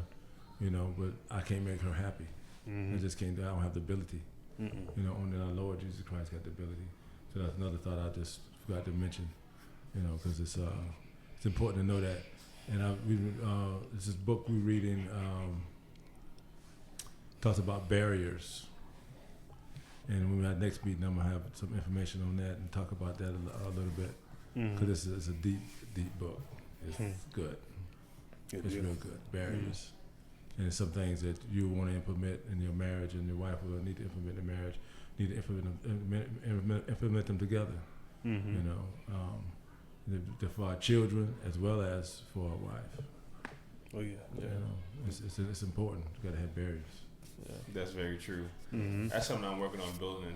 But I can't make her happy. I just can't. I don't have the ability. Only our Lord Jesus Christ got the ability. So that's another thought I just forgot to mention. Because it's important to know that And it's this book we're reading talks about barriers. And when we have next meeting, I'm gonna have some information on that and talk about that a little bit because it's a deep book. It's good. It's real good. Barriers, and it's some things that you want to implement in your marriage, and your wife will need to implement in marriage. Need to implement them together. You know, for our children as well as for our wife. Oh yeah. You know, it's important. You gotta have barriers. Yeah, that's very true. That's something I'm working on building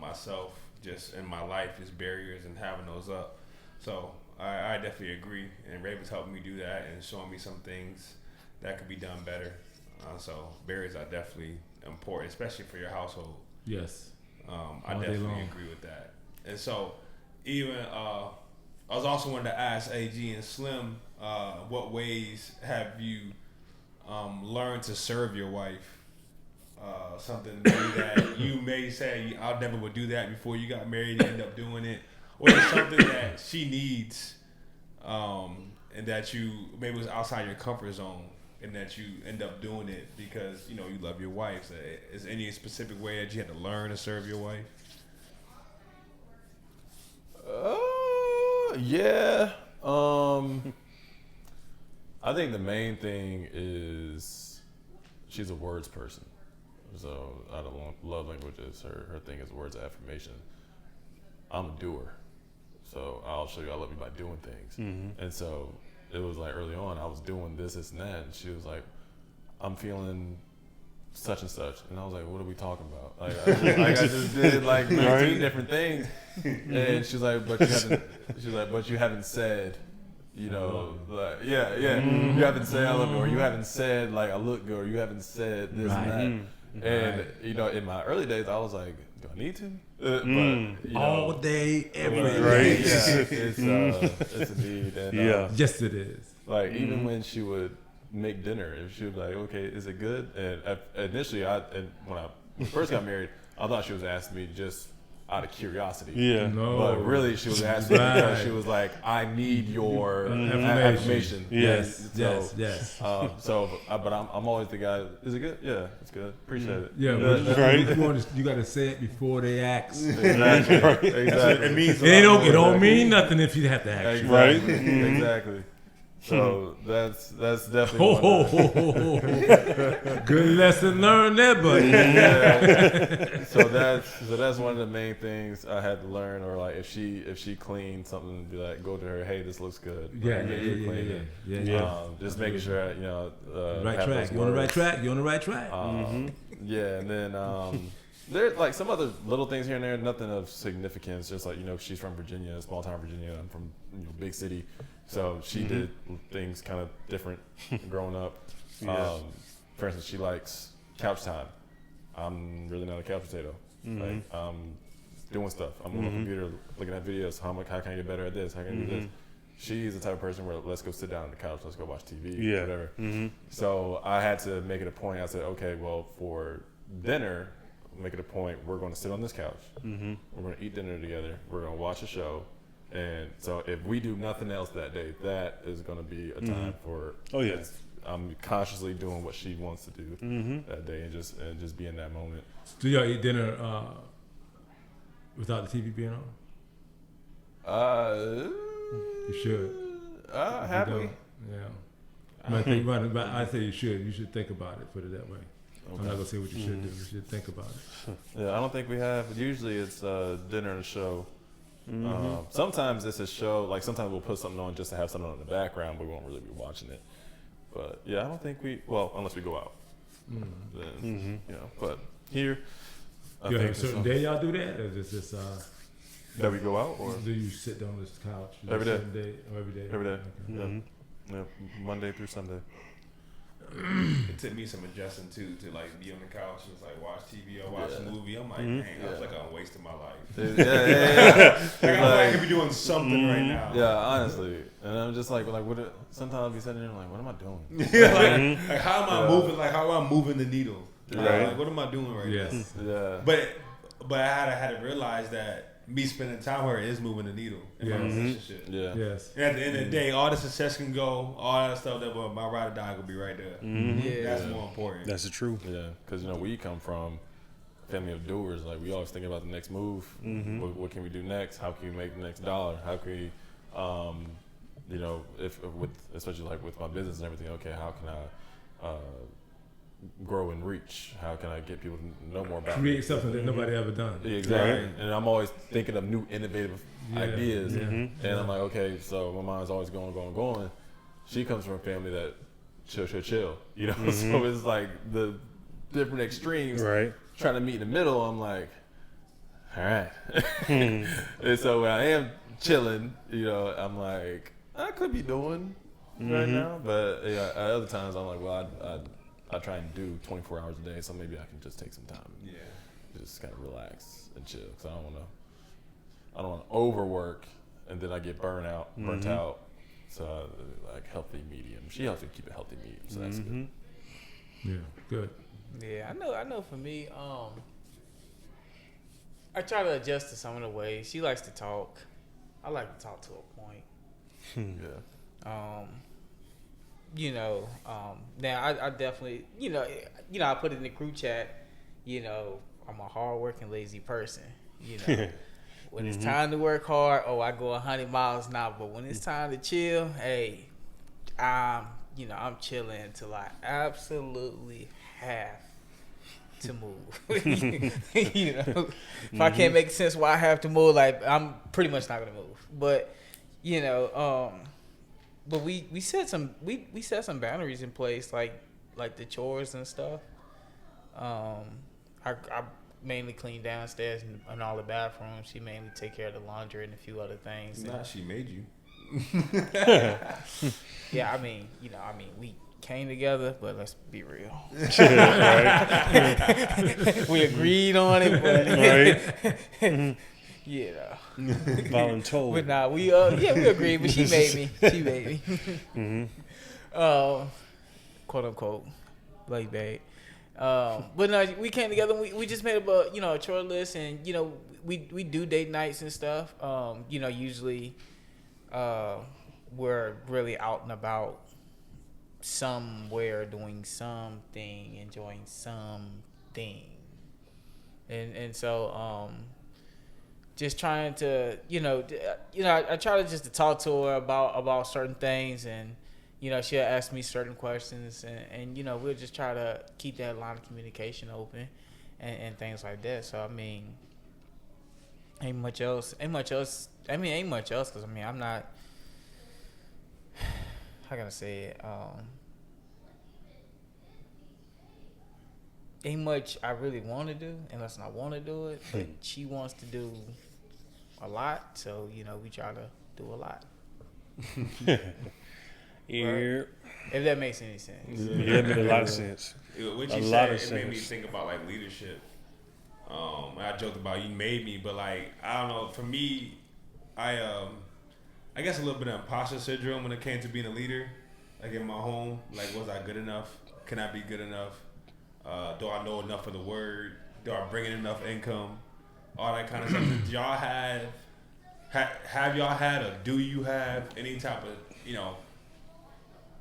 myself, just in my life, is barriers and having those up. So I definitely agree, and Raven's helping me do that and showing me some things that could be done better. So barriers are definitely important, especially for your household. Yes. I definitely agree with that. And so even I was also wanted to ask AG and Slim, what ways have you learned to serve your wife? Something maybe that you may say, I never would do that before you got married, you end up doing it. Or it's something that she needs, and that you maybe was outside your comfort zone, and that you end up doing it because you know you love your wife. So is there any specific way that you had to learn to serve your wife? Yeah. I think the main thing is she's a words person. So out of love languages, her thing is words of affirmation. I'm a doer. So I'll show you I love you by doing things. And so it was like early on, I was doing this, and that. And she was like, I'm feeling such and such. And I was like, what are we talking about? Like, I just did like 19 different things. And she's like, but you haven't said, you know, like, you haven't said I love you, or you haven't said like I look good, or you haven't said this and that. And you know, in my early days, I was like, do I need to? But you know, all day, every day. Right. Yeah, it's a need. And, yes, it is. like even when she would make dinner, if she was like, okay, is it good? And initially, when I first got married, I thought she was asking me just out of curiosity. Yeah. No. But really, she was asking me because she was like, I need your information. Yes. So, Yes. But I'm always the guy. Is it good? Yeah, it's good. Appreciate it. Yeah, but you got to say it before they ask. Exactly. It means It don't mean nothing if you have to ask. Exactly. Right. Exactly. So that's definitely Good lesson learned there, buddy. Yeah. So that's one of the main things I had to learn. Or like if she cleaned something, be like, go to her, hey, this looks good. Yeah. Just making sure you know. Right track. You on the right track. You on the right track. Yeah, and then there's like some other little things here and there, nothing of significance. Just like, you know, she's from Virginia, small town Virginia. I'm from, you know, big city. So she did things kind of different growing up. For instance, she likes couch time. I'm really not a couch potato. Like, I'm doing stuff. I'm on the computer looking at videos. How can I get better at this? How can I do this? She's the type of person where let's go sit down on the couch, let's go watch TV, whatever. So I had to make it a point. I said, okay, well, for dinner, make it a point. We're going to sit on this couch. We're going to eat dinner together. We're going to watch a show. And so if we do nothing else that day, that is going to be a time for. Oh yeah. I'm consciously doing what she wants to do that day, and just be in that moment. Do y'all eat dinner without the TV being on? You should. Happily. Yeah. I say you should. You should think about it. Put it that way. Okay. I'm not gonna say what you should do. You should think about it. Yeah, I don't think we have. Usually it's dinner and a show. Sometimes it's a show. Like sometimes we'll put something on just to have something on in the background, but we won't really be watching it. But yeah, I don't think we. Well, unless we go out. Then you know. But here, I You think have a certain day y'all do that, or is this that we go out, or do you sit on this couch every day? Every day. Every day. Okay. Yeah, Monday through Sunday. It took me some adjusting too to like be on the couch and just like watch TV or watch a movie. I'm like, dang, I was like I'm wasting my life. Yeah. Like, I could be doing something right now. Yeah, honestly, and I'm just like what? Sometimes I'll be sitting there like, what am I doing? like how am I moving? Like how am I moving the needle? Right. Like what am I doing right now? Yeah. But I had to realize that me spending time with her is moving the needle in my relationship. Yeah. Yes. And at the end of the day, all the success can go, all that stuff that my ride or die will be right there. Yeah. That's more important. That's the truth. Yeah, because we come from a family of doers. Like we always think about the next move. What can we do next? How can we make the next dollar? How can we, if with especially like with my business and everything. Okay, how can I grow and reach? How can I get people to know more about Create me? something that nobody ever done. Yeah, exactly. Right. And I'm always thinking of new innovative ideas. Yeah. And I'm like, okay, so my mind's always going. She comes from a family that chill. So it's like the different extremes. Right. Trying to meet in the middle, I'm like, all right. And so when I am chilling, I'm like, I could be doing right now. But at other times, I'm like, well, I try and do 24 hours a day, so maybe I can just take some time and just kind of relax and chill. Because I don't want to overwork and then I get burnt out. So like healthy medium. She helps me keep a healthy medium, so that's good. Yeah, good. Yeah, I know for me, I try to adjust to some of the ways. She likes to talk. I like to talk to a point. Yeah. Now I definitely, I put it in the group chat, I'm a hard-working, lazy person, When it's time to work hard, I go 100 miles an hour. But when it's time to chill, hey, I'm chilling until I absolutely have to move. If I can't make sense why I have to move, like I'm pretty much not gonna move. But but we set some boundaries in place, like the chores and stuff. I mainly clean downstairs and all the bathrooms. She mainly take care of the laundry and a few other things. Nah, she made you. Yeah, I mean, we came together, but let's be real. We agreed on it, but Voluntold. But nah, we agreed, but she made me. Quote unquote, like babe. But no, we came together. And we just made up a chore list, and we do date nights and stuff. Usually, we're really out and about somewhere doing something, enjoying something, and so just trying to I try to just to talk to her about certain things, and she'll ask me certain questions, and we'll just try to keep that line of communication open and things like that. So I mean, ain't much else because I'm not, how can I say it, ain't much I really want to do unless I want to do it, but she wants to do a lot, so we try to do a lot. Yeah. If that makes any sense. Yeah, it made a lot of sense. What A you lot said, of it made me sense. think about like leadership. I joked about you made me, but like I don't know. For me, I guess a little bit of imposter syndrome when it came to being a leader. Like in my home, like was I good enough? Can I be good enough? Do I know enough of the word? Do I bring in enough income? All that kind of stuff. Do y'all have y'all had, or do you have any type of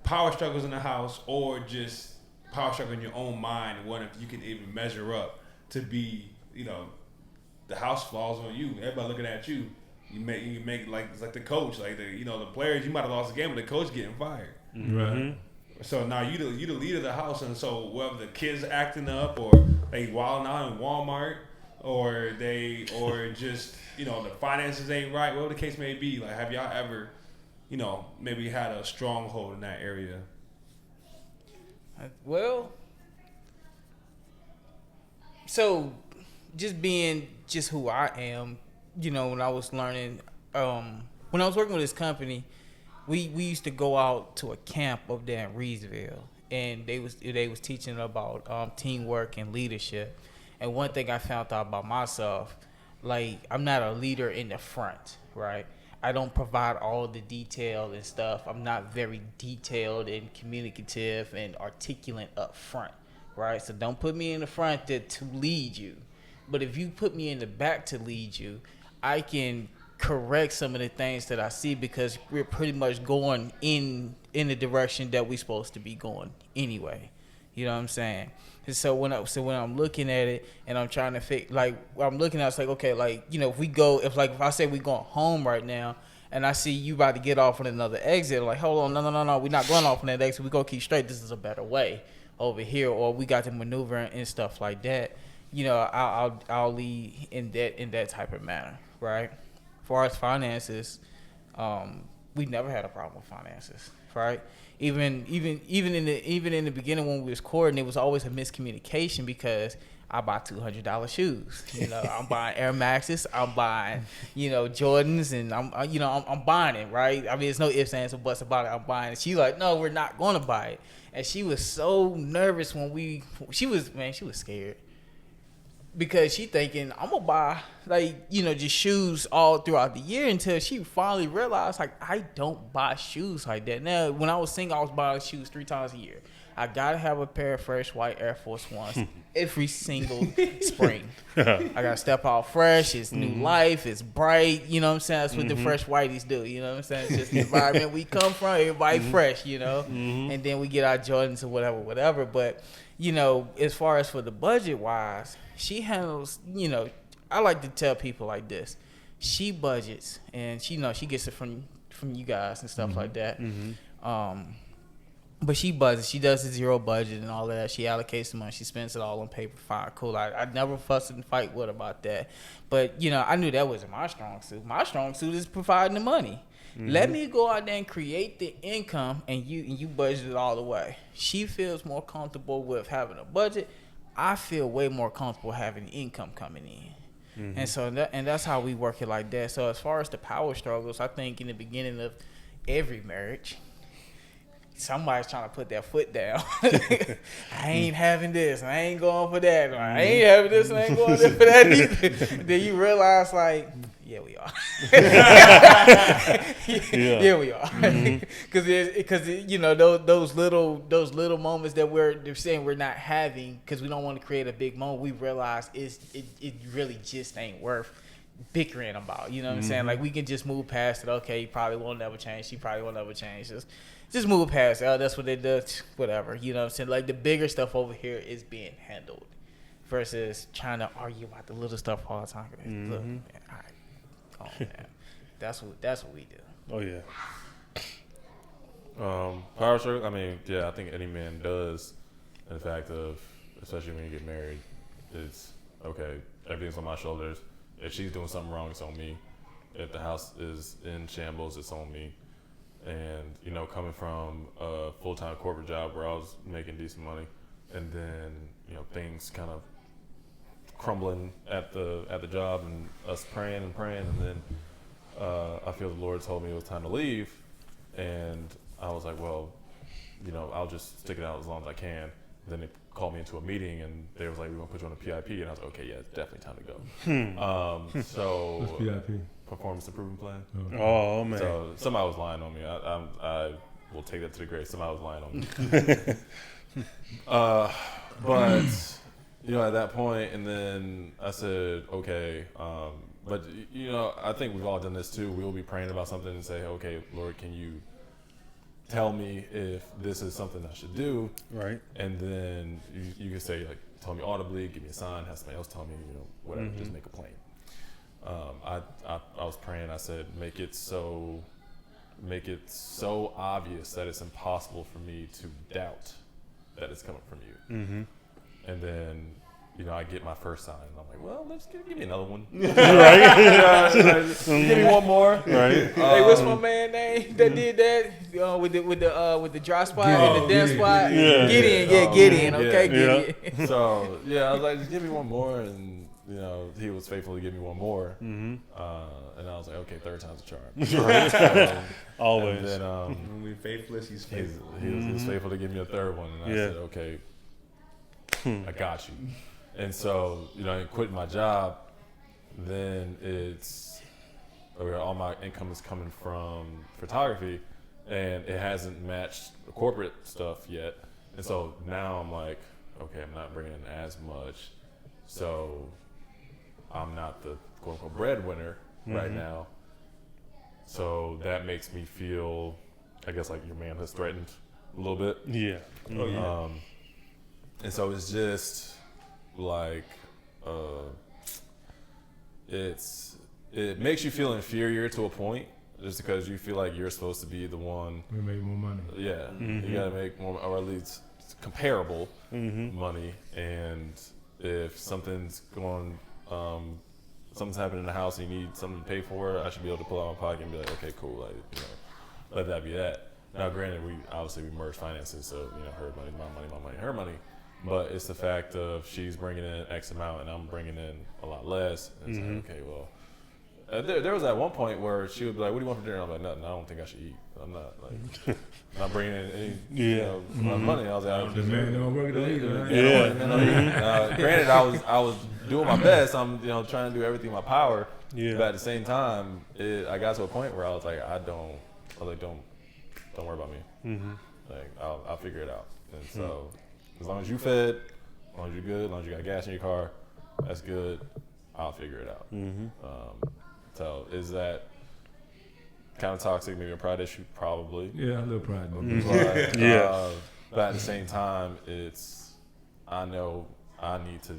power struggles in the house, or just power struggle in your own mind? What if you can even measure up to be, the house falls on you. Everybody looking at you. You make like it's like the coach, like the players. You might have lost the game, but the coach getting fired. Right. So now you the leader of the house, and so whether the kids acting up, or they wilding out in Walmart, or just the finances ain't right, whatever the case may be. Like, have y'all ever, maybe had a stronghold in that area? Well, so just being just who I am, when I was learning, when I was working with this company, we used to go out to a camp up there in Reedsville, and they was teaching about teamwork and leadership. And one thing I found out about myself, like I'm not a leader in the front, right? I don't provide all the detail and stuff. I'm not very detailed and communicative and articulate up front, right? So don't put me in the front to lead you. But if you put me in the back to lead you, I can correct some of the things that I see because we're pretty much going in the direction that we're supposed to be going anyway. You know what I'm saying? And so when I'm looking at it and I'm trying to fix, like I'm looking at it, it's like, okay, like, you know, if I say we going home right now and I see you about to get off on another exit, I'm like, hold on, no, we're not going off on that exit. We're going to keep straight. This is a better way over here, or we got to maneuver and stuff like that. You know, I'll lead in that type of manner, right? As far as finances, we never had a problem with finances, right? Even in the beginning when we was courting, it was always a miscommunication because I buy $200 shoes. You know, I'm buying Air Maxes, I'm buying, you know, Jordans, and I'm buying it, right? I mean, it's no ifs, ands, or buts about it. I'm buying it. She's like, no, we're not going to buy it, and she was so nervous she was scared. Because she thinking, I'm going to buy, like, you know, just shoes all throughout the year until she finally realized, like, I don't buy shoes like that. Now, when I was single, I was buying shoes 3 times a year. I got to have a pair of fresh white Air Force Ones every single spring. I got to step out fresh. It's new life. It's bright. You know what I'm saying? That's what the fresh whiteys do. You know what I'm saying? It's just the environment we come from. Everybody fresh, you know? And then we get our Jordans or whatever. But, you know, as far as for the budget-wise, she handles, you know, I like to tell people like this. She budgets, and she gets it from you guys and stuff like that. But she budgets. She does the zero budget and all of that. She allocates the money. She spends it all on paper. Fine, cool. I never fuss and fight with her about that. But, you know, I knew that wasn't my strong suit. My strong suit is providing the money. Let me go out there and create the income, and you budget it all the way. She feels more comfortable with having a budget. I feel way more comfortable having income coming in. And so that's how we work it like that. So as far as the power struggles, I think in the beginning of every marriage, somebody's trying to put their foot down. I ain't having this. I ain't going for that. I ain't having this. I ain't going for that either. Then you realize, like, yeah, we are. Yeah, we are. Because you know those little moments that they're saying we're not having because we don't want to create a big moment. We realize it really just ain't worth bickering about. You know what I'm saying? Like we can just move past it. Okay, you probably won't never change. She probably won't never change. Just move past it. Oh, that's what they do. Whatever. You know what I'm saying? Like the bigger stuff over here is being handled versus trying to argue about the little stuff all the time. Look, man, all right. Oh man, that's what we do. Oh yeah. Power struggle. I mean, yeah, I think any man does. In fact, especially when you get married, it's okay. Everything's on my shoulders. If she's doing something wrong, it's on me. If the house is in shambles, it's on me. And you know, coming from a full-time corporate job where I was making decent money, and then you know things kind of crumbling at the job, and us praying, and then I feel the Lord told me it was time to leave, and I was like, well, you know, I'll just stick it out as long as I can. And then they called me into a meeting, and they was like, we're gonna put you on a PIP, and I was like, okay, yeah, it's definitely time to go. So What's PIP? Performance improvement plan. Oh man. So somebody was lying on me. I will take that to the grave. Somebody was lying on me. But you know, at that point, and then I said, okay. But you know, I think we've all done this too. We'll be praying about something and say, okay, Lord, can you tell me if this is something I should do? Right. And then you can say, like, tell me audibly, give me a sign, have somebody else tell me, you know, whatever. Just make a plan. I was praying. I said, make it so obvious that it's impossible for me to doubt that it's coming from you. And then, you know, I get my first sign, and I'm like, well, let's give me another one. Right? Give me one more. Right. Hey, what's my man name that did that with the dry spot and the dead spot? Yeah. Gideon. Okay, Gideon. So yeah, I was like, just give me one more, and you know, he was faithful to give me one more. And I was like, okay, third time's a charm. Always. And then When we're faithless, he's faithful. he was faithful to give me a third one, and I said, okay, I got you. And so, you know, I quit my job. Then it's all my income is coming from photography, and it hasn't matched the corporate stuff yet. And so now I'm like, okay, I'm not bringing in as much, so I'm not the quote unquote breadwinner. right now. So that makes me feel, I guess, like your man has threatened a little bit. Yeah. Oh yeah. And so it's just like, it makes you feel inferior to a point, just because you feel like you're supposed to be the one. We make more money. Yeah, you gotta make more, or at least comparable money. And if something's going, something's happening in the house and you need something to pay for, I should be able to pull out my pocket and be like, okay, cool, like, you know, let that be that. Now, granted, we merge finances, so you know, her money, my money, her money. But it's the fact of she's bringing in X amount and I'm bringing in a lot less. And it's like, okay, well. There was at one point where she would be like, "What do you want for dinner?" I'm like, "Nothing. I don't think I should eat. I'm not like not bringing in any you know, money." I was like, The man don't work to eat, right? Yeah. Granted, I was doing my best. I'm trying to do everything in my power. Yeah. But at the same time, I got to a point where I was like, don't worry about me. Like I'll figure it out. And so as long as you fed, as long as you're good, as long as you got gas in your car, that's good. I'll figure it out. So is that kind of toxic? Maybe a pride issue? Probably. Yeah, a little pride. But, but at the same time, I know I need to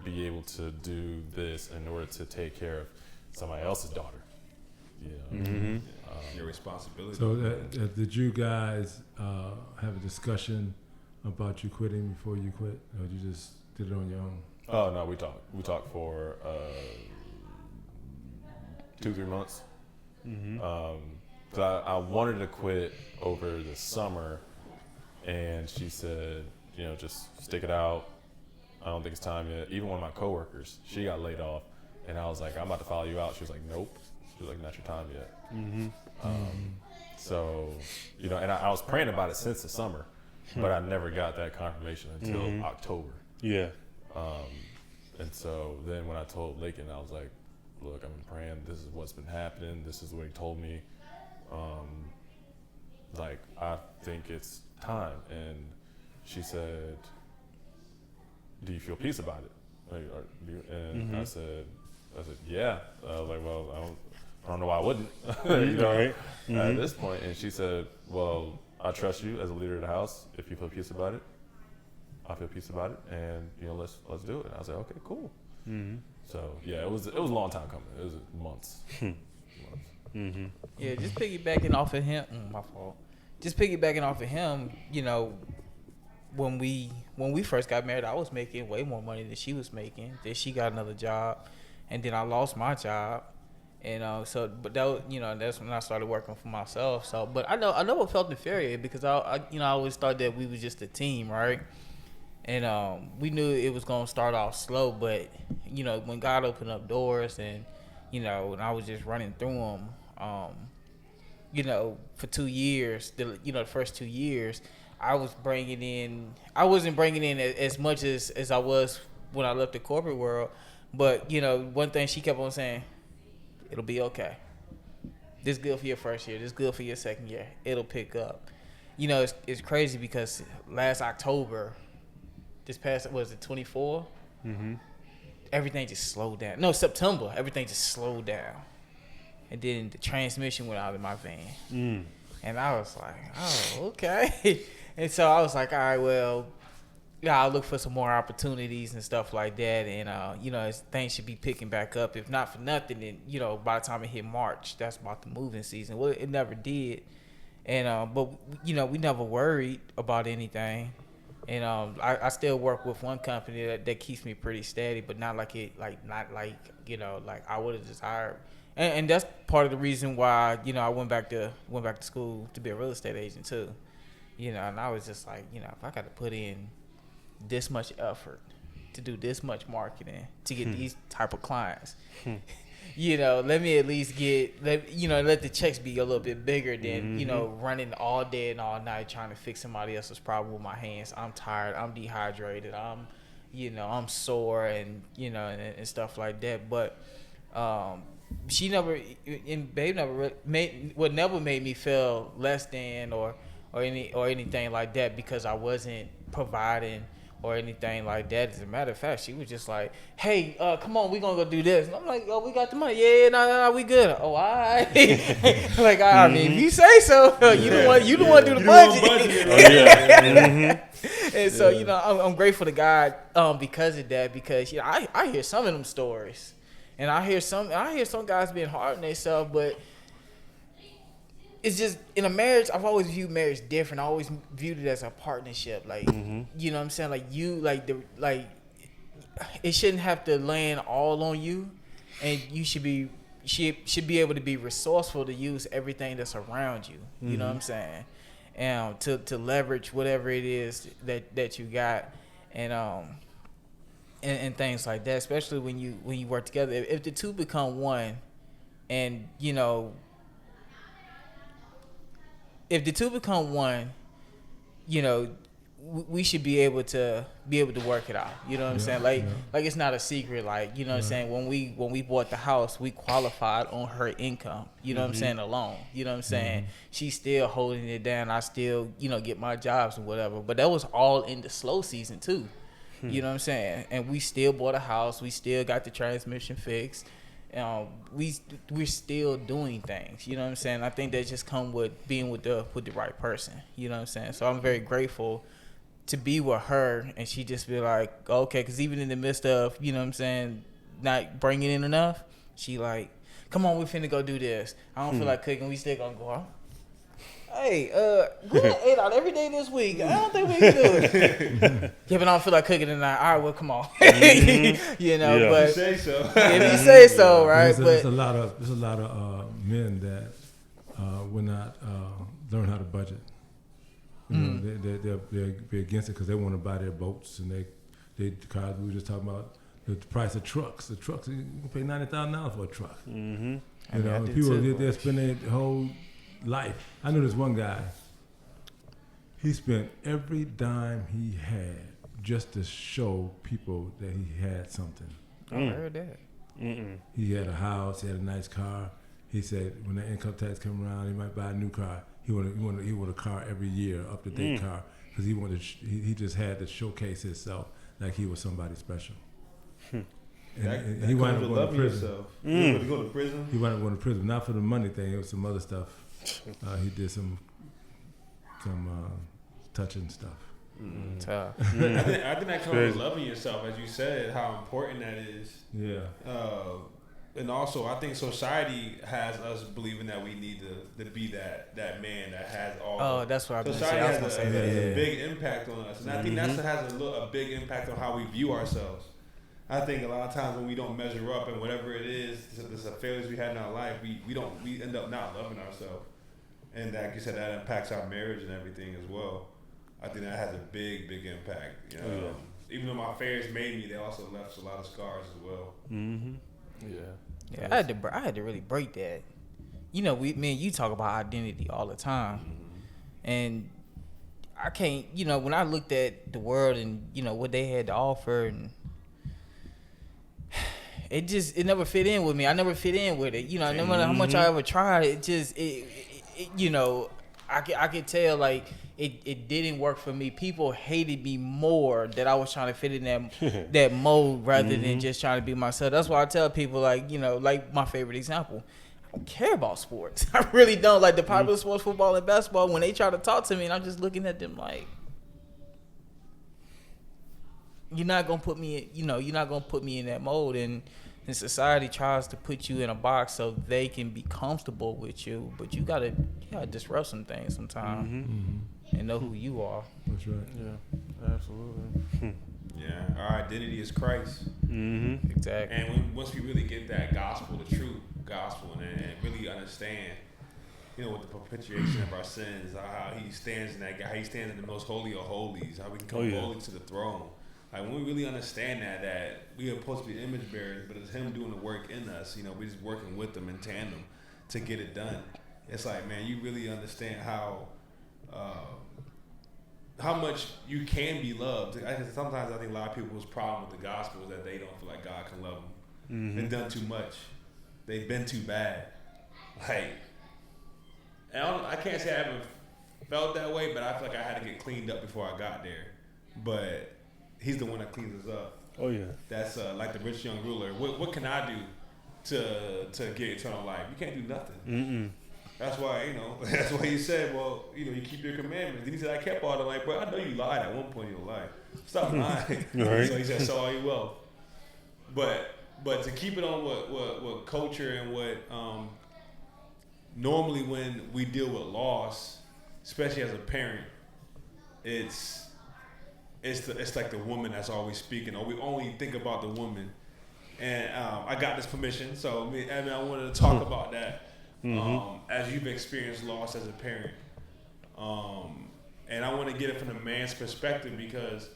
be able to do this in order to take care of somebody else's daughter. You know? Your responsibility. So did you guys have a discussion about you quitting before you quit, or you just did it on your own? Oh no, we talked. We talked for 2-3 months. So I wanted to quit over the summer, and she said, just stick it out. I don't think it's time yet. Even one of my coworkers, she got laid off, and I was like, I'm about to follow you out. She was like, nope. She was like, not your time yet. So, and I was praying about it since the summer, but I never got that confirmation until October. Yeah. And so then when I told Lakin, I was like, look, I've been praying. This is what's been happening. This is what he told me. Like, I think it's time. And she said, do you feel peace about it? And I said, yeah. I was like, well, I don't know why I wouldn't, at this point. And she said, well, I trust you as a leader of the house. If you feel peace about it, I feel peace about it, and let's do it. And I was like, okay, cool. So yeah, it was a long time coming. It was months. Yeah, just piggybacking off of him. My fault. Just piggybacking off of him. When we first got married, I was making way more money than she was making. Then she got another job, and then I lost my job. And but that was, that's when I started working for myself. So, but I never felt inferior because I always thought that we was just a team, right? And we knew it was gonna start off slow, but when God opened up doors and and I was just running through them, for 2 years, the first 2 years, I wasn't bringing in as much as I was when I left the corporate world. But one thing she kept on saying, it'll be okay. This good for your first year. This good for your second year. It'll pick up. It's crazy because last October, this past, was it 24? Everything just slowed down. No, September. Everything just slowed down. And then the transmission went out of my van. And I was like, oh, okay. And so I was like, all right, well, I'll look for some more opportunities and stuff like that. And, things should be picking back up. If not for nothing, then, by the time it hit March, that's about the moving season. Well, it never did. And, but, we never worried about anything. And I still work with one company that keeps me pretty steady, but not like I would have desired. And that's part of the reason why I went back to school to be a real estate agent too. And I was just like, if I got to put in this much effort to do this much marketing to get these type of clients, let me at least let the checks be a little bit bigger than running all day and all night trying to fix somebody else's problem with my hands. I'm tired. I'm dehydrated. I'm sore and and stuff like that. But she never, and babe never made me feel less than or anything like that because I wasn't providing or anything like that. As a matter of fact, she was just like, "Hey, come on, we gonna go do this." And I'm like, "Oh, we got the money. Yeah, no, we good. Oh, all right." Like, I mean, if you say so. You the one to do the budget. And so, you know, I'm grateful to God because of that. Because you know, I hear some of them stories, and I hear some guys being hard on themselves, but it's just in a marriage. I've always viewed marriage different. I always viewed it as a partnership. Like, you know what I'm saying? Like it shouldn't have to land all on you, and you should be able to be resourceful to use everything that's around you. You know what I'm saying? And to leverage whatever it is that you got, and things like that. Especially when you work together. If the two become one, and you know. If the two become one, you know, we should be able to work it out. You know what I'm saying? Like it's not a secret. Like, you know what I'm saying? When we bought the house, we qualified on her income. You know what I'm saying? Alone. You know what I'm saying? She's still holding it down. I still, you know, get my jobs and whatever. But that was all in the slow season too. You know what I'm saying? And we still bought a house. We still got the transmission fixed. We're still doing things, you know what I'm saying? I think that just come with being with the right person, you know what I'm saying? So I'm very grateful to be with her, and she just be like, okay, because even in the midst of, you know what I'm saying, not bringing in enough, she like, come on, we finna go do this. I don't feel like cooking. We still gonna go out. Hey, we ate out every day this week. I don't think we can do it. Yeah, but I don't feel like cooking tonight. All right, well, come on. You know, but If you say so. If you say so, right? There's a lot of men that will not learn how to budget. You know, they'll be against it because they want to buy their boats and they cars. We were just talking about the price of trucks. The trucks, you can pay $90,000 for a truck. You know, people they're spending their whole life. I know this one guy. He spent every dime he had just to show people that he had something. I heard that. He had a house. He had a nice car. He said when the income tax come around, he might buy a new car. He wanted a car every year, up to date car, because he just had to showcase himself like he was somebody special. And he wound up going to prison. You want to go to prison? He wound up going to prison, not for the money thing. It was some other stuff. He did some touching stuff. Tough. I think that comes with loving yourself, as you said, how important that is. Yeah. And also, I think society has us believing that we need to be that man that has all. Oh, that's what I was society going to has say. a big impact on us, and I think that has a big impact on how we view ourselves. I think a lot of times when we don't measure up and whatever it is, the failures we had in our life, we end up not loving ourselves, and like you said, that impacts our marriage and everything as well. I think that has a big impact. You know, even though my failures made me, they also left a lot of scars as well. Yeah, I had to really break that. You know, me and you talk about identity all the time, and I can't. You know, when I looked at the world and you know what they had to offer, and it never fit in with me. I never fit in with it. You know, no matter how much I ever tried, it you know, I could tell like it didn't work for me. People hated me more that I was trying to fit in that mold rather than just trying to be myself. That's why I tell people like, you know, like my favorite example, I don't care about sports. I really don't. Like the popular sports, football and basketball, when they try to talk to me and I'm just looking at them like, you're not gonna put me in that mold. And society tries to put you in a box so they can be comfortable with you, but you gotta disrupt some things sometimes and know who you are. That's right. Yeah, absolutely. Yeah, our identity is Christ. Exactly. And once we really get that gospel, the true gospel, and really understand, you know, with the propitiation of our sins, how he stands in that, how he stands in the most holy of holies, how we can come boldly to the throne. Like when we really understand that we are supposed to be image bearers, but it's him doing the work in us. You know, we're just working with him in tandem to get it done. It's like, man, you really understand how much you can be loved. Sometimes I think a lot of people's problem with the gospel is that they don't feel like God can love them. They've done too much. They've been too bad. Like, and I can't say I haven't felt that way, but I feel like I had to get cleaned up before I got there. But he's the one that cleans us up. Oh yeah. That's like the rich young ruler. What can I do to get eternal life? You can't do nothing. Mm-mm. That's why, that's why he said, well, you keep your commandments. Then he said, I kept all them. Like, bro, I know you lied at one point in your life. Stop lying. Right. So he said, so are you well. But to keep it on what culture and what normally when we deal with loss, especially as a parent, it's like the woman that's always speaking, or we only think about the woman. And I got this permission, so I wanted to talk about that. As you've experienced loss as a parent. And I want to get it from the man's perspective because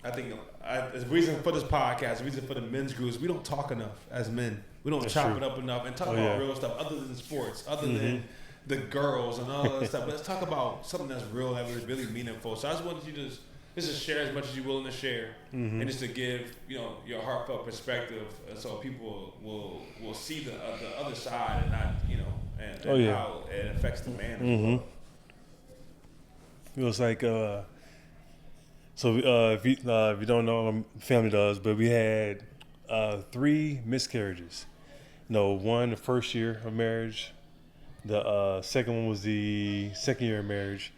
I think the reason for this podcast, the reason for the men's groups, we don't talk enough as men. We don't chop it up enough and talk about real stuff other than sports, other than the girls and all that stuff. Let's talk about something that's real, that was really meaningful. So I just wanted you to just share as much as you're willing to share, and just to give your heartfelt perspective, so people will see the other side and not and how it affects the man. As well. It was like if you don't know, my family does, but we had 3 miscarriages. One the first year of marriage, the second one was the second year of marriage.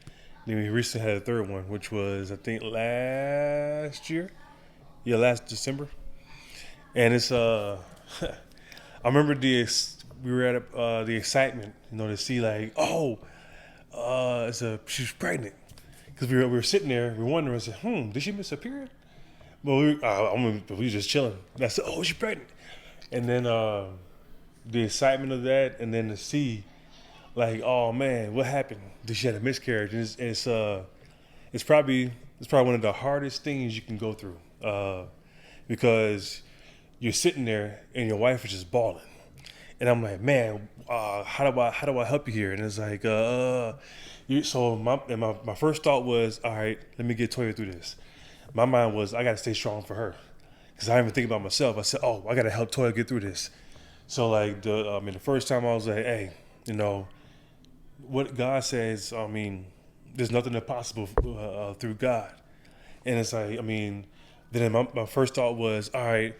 Then we recently had a third one, which was I think last year, last December. And it's I remember we were at the excitement, to see like, she's pregnant, because we were sitting there, we were wondering, I said, did she miss a period? Well, we were just chilling. And I said, she's pregnant. And then the excitement of that, and then to see, like, oh man, what happened? Did she have a miscarriage? And it's probably one of the hardest things you can go through, because you're sitting there and your wife is just bawling, and I'm like, man, how do I help you here? And it's like, so my first thought was, all right, let me get Toya through this. My mind was, I got to stay strong for her, because I didn't even think about myself. I said, I got to help Toya get through this. So like the first time I was like, hey, what God says, there's nothing impossible through God. And it's like, then my first thought was, all right,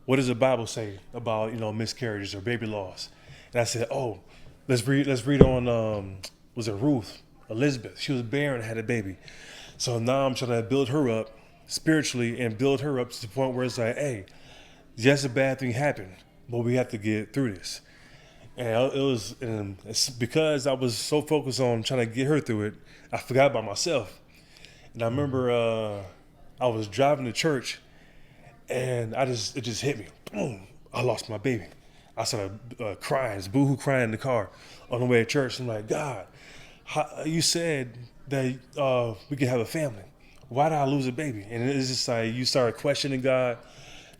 what does the Bible say about, miscarriages or baby loss? And I said, let's read on, was it Ruth, Elizabeth? She was barren and had a baby. So now I'm trying to build her up spiritually and build her up to the point where it's like, hey, yes, a bad thing happened, but we have to get through this. And it's because I was so focused on trying to get her through it, I forgot about myself. And I remember I was driving to church, and it just hit me. Boom! I lost my baby. I started crying, boohoo crying in the car on the way to church. I'm like, God, you said that we could have a family. Why did I lose a baby? And it's just like you started questioning God.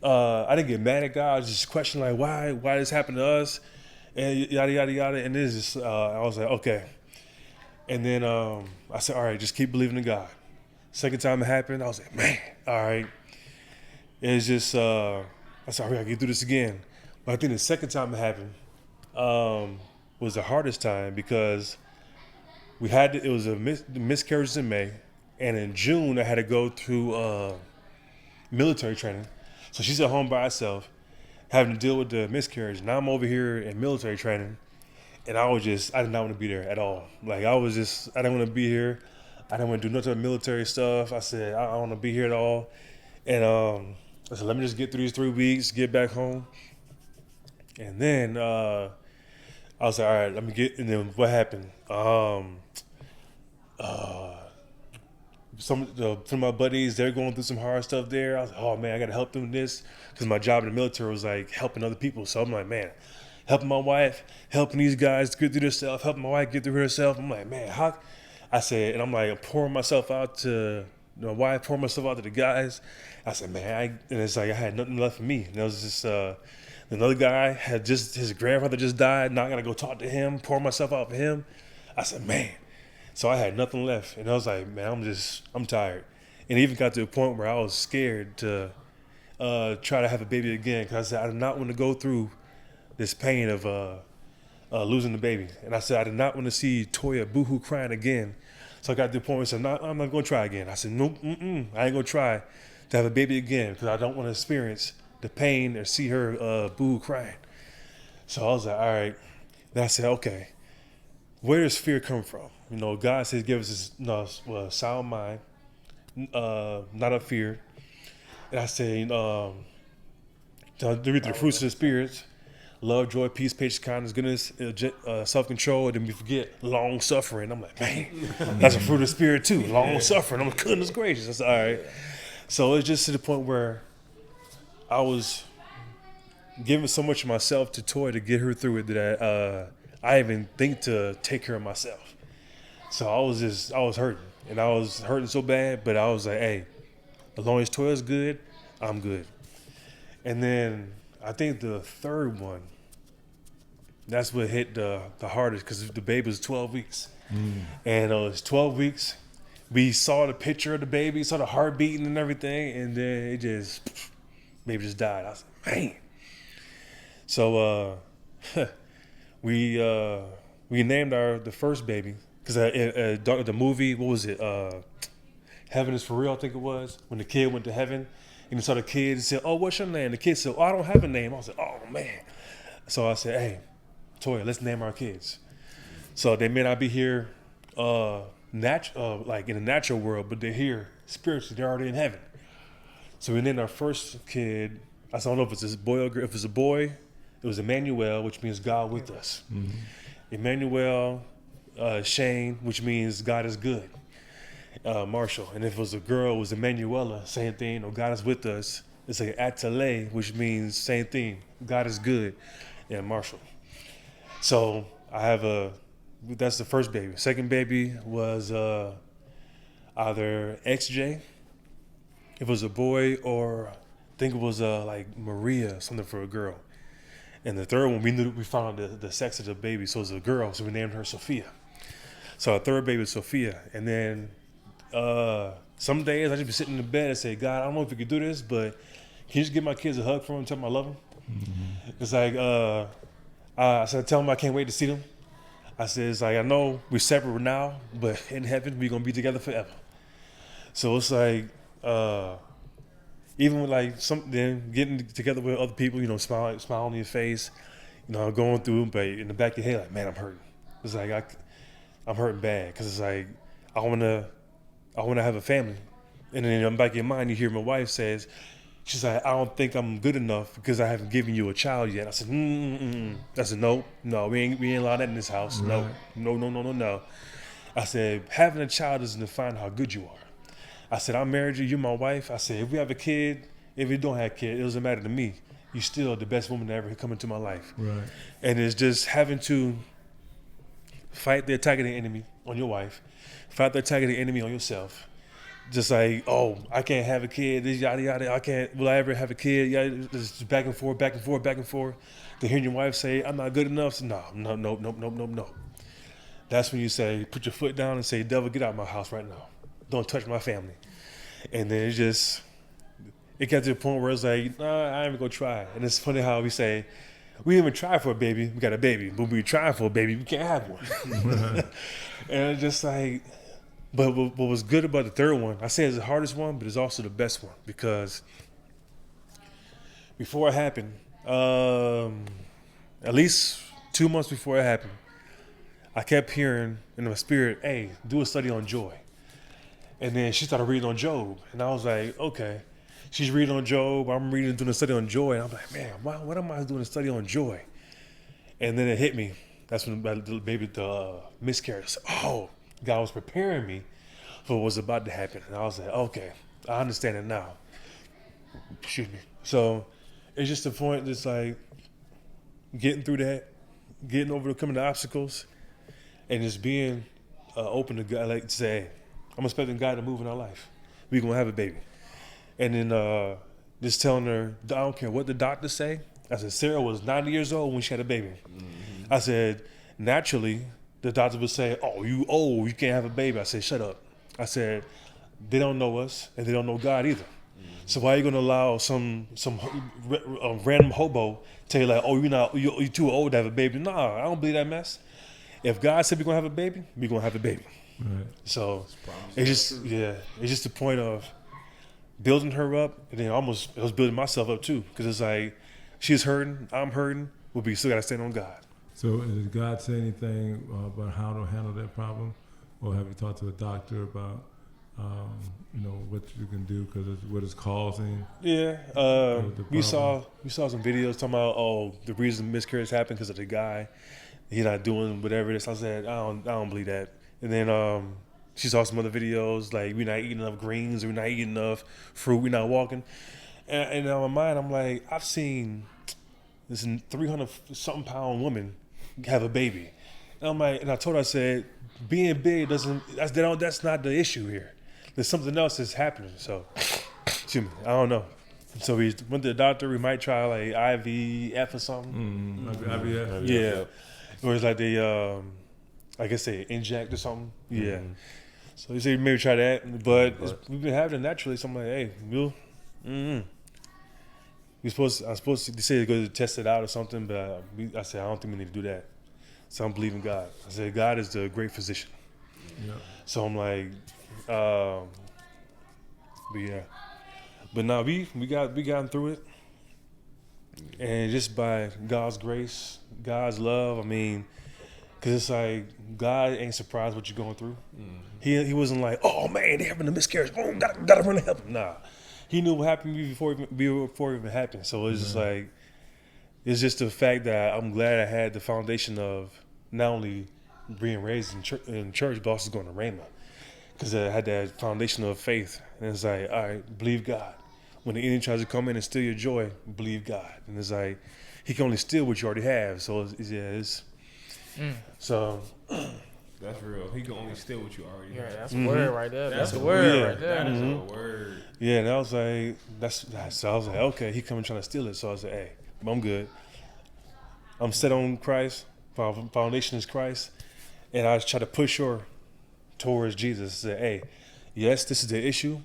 I didn't get mad at God. I was just questioning, like, why this happened to us? And yada, yada, yada. And this is, I was like, okay. And then I said, all right, just keep believing in God. Second time it happened, I was like, man, all right. It's just, I said, all right, I get through this again. But I think the second time it happened was the hardest time, because it was a miscarriage in May. And in June, I had to go to military training. So she's at home by herself, having to deal with the miscarriage. Now I'm over here in military training, and I did not want to be there at all. Like, I didn't want to be here. I didn't want to do nothing military stuff. I said, I don't want to be here at all. And I said, let me just get through these 3 weeks, get back home. And then I was like, all right, let me get, and then what happened? Some of my buddies, they're going through some hard stuff there. I was like, oh man, I got to help them with this, because my job in the military was like helping other people. So I'm like, man, helping my wife, helping these guys get through themselves, helping my wife get through herself. I'm like, man, how? I said, and I'm like pouring myself out to my wife, pouring myself out to the guys. I said, man, and it's like I had nothing left for me. And it was just another guy had his grandfather just died. Now I got to go talk to him, pour myself out for him. I said, man. So I had nothing left, and I was like, man, I'm tired. And it even got to a point where I was scared to try to have a baby again, because I said I did not want to go through this pain of losing the baby. And I said I did not want to see Toya boohoo crying again. So I got to the point where I said, no, I'm not going to try again. I said, nope, I ain't going to try to have a baby again because I don't want to experience the pain or see her boo crying. So I was like, all right. Then I said, okay, where does fear come from? You know, God says give us a sound mind, not a fear. And I said, to read the fruits of the spirits, love, joy, peace, patience, kindness, goodness, self-control, and then we forget long suffering. I'm like, man, that's a fruit of the spirit too, long suffering. I'm like, goodness gracious. I said, all right. So it's just to the point where I was giving so much of myself to Toy to get her through it that I even think to take care of myself. So I was hurting, and I was hurting so bad, but I was like, hey, as long as Toy is good, I'm good. And then I think the third one, that's what hit the hardest because the baby was 12 weeks. And it was 12 weeks. We saw the picture of the baby, saw the heart beating and everything, and then baby just died. I was like, man. So we named the first baby because the movie, what was it? Heaven is for Real, I think it was, when the kid went to heaven and he saw the kid and said, oh, what's your name? The kid said, oh, I don't have a name. I was like, oh, man. So I said, hey, Toya, let's name our kids. So they may not be here like in the natural world, but they're here spiritually. They're already in heaven. So we named our first kid, I don't know if it's a boy or girl. If it's a boy, it was Emmanuel, which means God with us. Emmanuel, Shane, which means God is good. Marshall. And if it was a girl, it was Emanuela, same thing. Or God is with us. It's like Atale, which means same thing. God is good. And Marshall. So I have that's the first baby. Second baby was either XJ, if it was a boy, or I think it was like Maria, something for a girl. And the third one, we found out the sex of the baby, so it was a girl, so we named her Sophia. So our third baby is Sophia. And then some days I just be sitting in the bed and say, God, I don't know if you could do this, but can you just give my kids a hug for them and tell them I love them? It's like, I said, tell them I can't wait to see them. I said, it's like, I know we're separate now, but in heaven, we're going to be together forever. So it's like, even with like then getting together with other people, you know, smile on your face, you know, going through, but in the back of your head, like, man, I'm hurting. It's like, I'm hurting bad because it's like, I want to have a family. And then in the back of your mind, you hear my wife says, she's like, I don't think I'm good enough because I haven't given you a child yet. I said, I said, no, we ain't allowed that in this house. Right. No. I said, having a child doesn't define how good you are. I said, I married you, you're my wife. I said, if we have a kid, if we don't have a kid, it doesn't matter to me. You're still the best woman that ever come into my life. Right. And it's just having to fight the attack of the enemy on your wife, fight the attack of the enemy on yourself. Just like, oh, I can't have a kid, this yada yada. I can't. Will I ever have a kid? Yeah, just back and forth. To hearing your wife say, "I'm not good enough." So, no. That's when you say, put your foot down and say, "Devil, get out of my house right now. Don't touch my family." And then it got to the point where it's like, nah, I ain't even gonna try. And it's funny how we say, we didn't even try for a baby. We got a baby, but we try for a baby. We can't have one. And it's just like. But what was good about the third one, I say it's the hardest one, but it's also the best one because before it happened, at least 2 months before it happened, I kept hearing in my spirit, hey, do a study on joy. And then she started reading on Job. And I was like, okay. She's reading on Job. I'm doing a study on joy. And I'm like, man, what am I doing a study on joy? And then it hit me. That's when the miscarriage. I said, oh. God was preparing me for what was about to happen. And I was like, okay, I understand it now. Excuse me. So it's just the point that's like getting through that, overcoming the obstacles, and just being open to God. Like to say, hey, I'm expecting God to move in our life. We're going to have a baby. And then just telling her, I don't care what the doctors say. I said, Sarah was 90 years old when she had a baby. Mm-hmm. I said, naturally, the doctor would say, oh, you old, you can't have a baby. I said, shut up. I said, they don't know us and they don't know God either. Mm-hmm. So why are you going to allow some random hobo tell you like, oh, you're too old to have a baby? Nah, I don't believe that mess. If God said we're going to have a baby, we're going to have a baby. Right. So it's just the point of building her up, and then almost I was building myself up too, because it's like she's hurting, I'm hurting, but we still gotta stand on God. So did God say anything about how to handle that problem, or have you talked to a doctor about what you can do because what it's causing? Yeah, the we problem? saw some videos talking about the reason miscarriage happened because of the guy. He's not doing whatever it is. I said I don't believe that. And then she saw some other videos like we're not eating enough greens, or we're not eating enough fruit, we're not walking. And in my mind, I'm like, I've seen this 300-something pound woman have a baby. And I'm like, and I told her, I said, being big that's not the issue here. There's something else that's happening. So, excuse me, I don't know. So we went to the doctor. We might try like IVF or something. IVF. Yeah, or it's like they, I guess they inject or something. Yeah. So he said maybe try that, but we've been having it naturally. So I'm like, hey, I'm supposed to say to go to test it out or something, but I said I don't think we need to do that. So I'm believing God. I said God is the great physician. Yeah. So I'm like, but yeah, but now we gotten through it, and just by God's grace, God's love. I mean, because it's like God ain't surprised what you're going through. He wasn't like, oh man, they having a miscarriage. Oh, gotta run to help him. Nah, he knew what happened before it even happened. So it's just like, it's just the fact that I'm glad I had the foundation of not only being raised in church, but also going to Rhema. Because I had that foundation of faith. And it's like, all right, believe God. When the enemy tries to come in and steal your joy, believe God. And it's like, he can only steal what you already have. So, so. That's real. He can only steal what you already have. Yeah, that's a word right there. That's a word right there. That is a word. Yeah, and I was like, so I was like, okay, he coming trying to steal it. So I was like, hey, I'm good. I'm set on Christ. Foundation is Christ. And I try to push her towards Jesus. I said, hey, yes, this is the issue,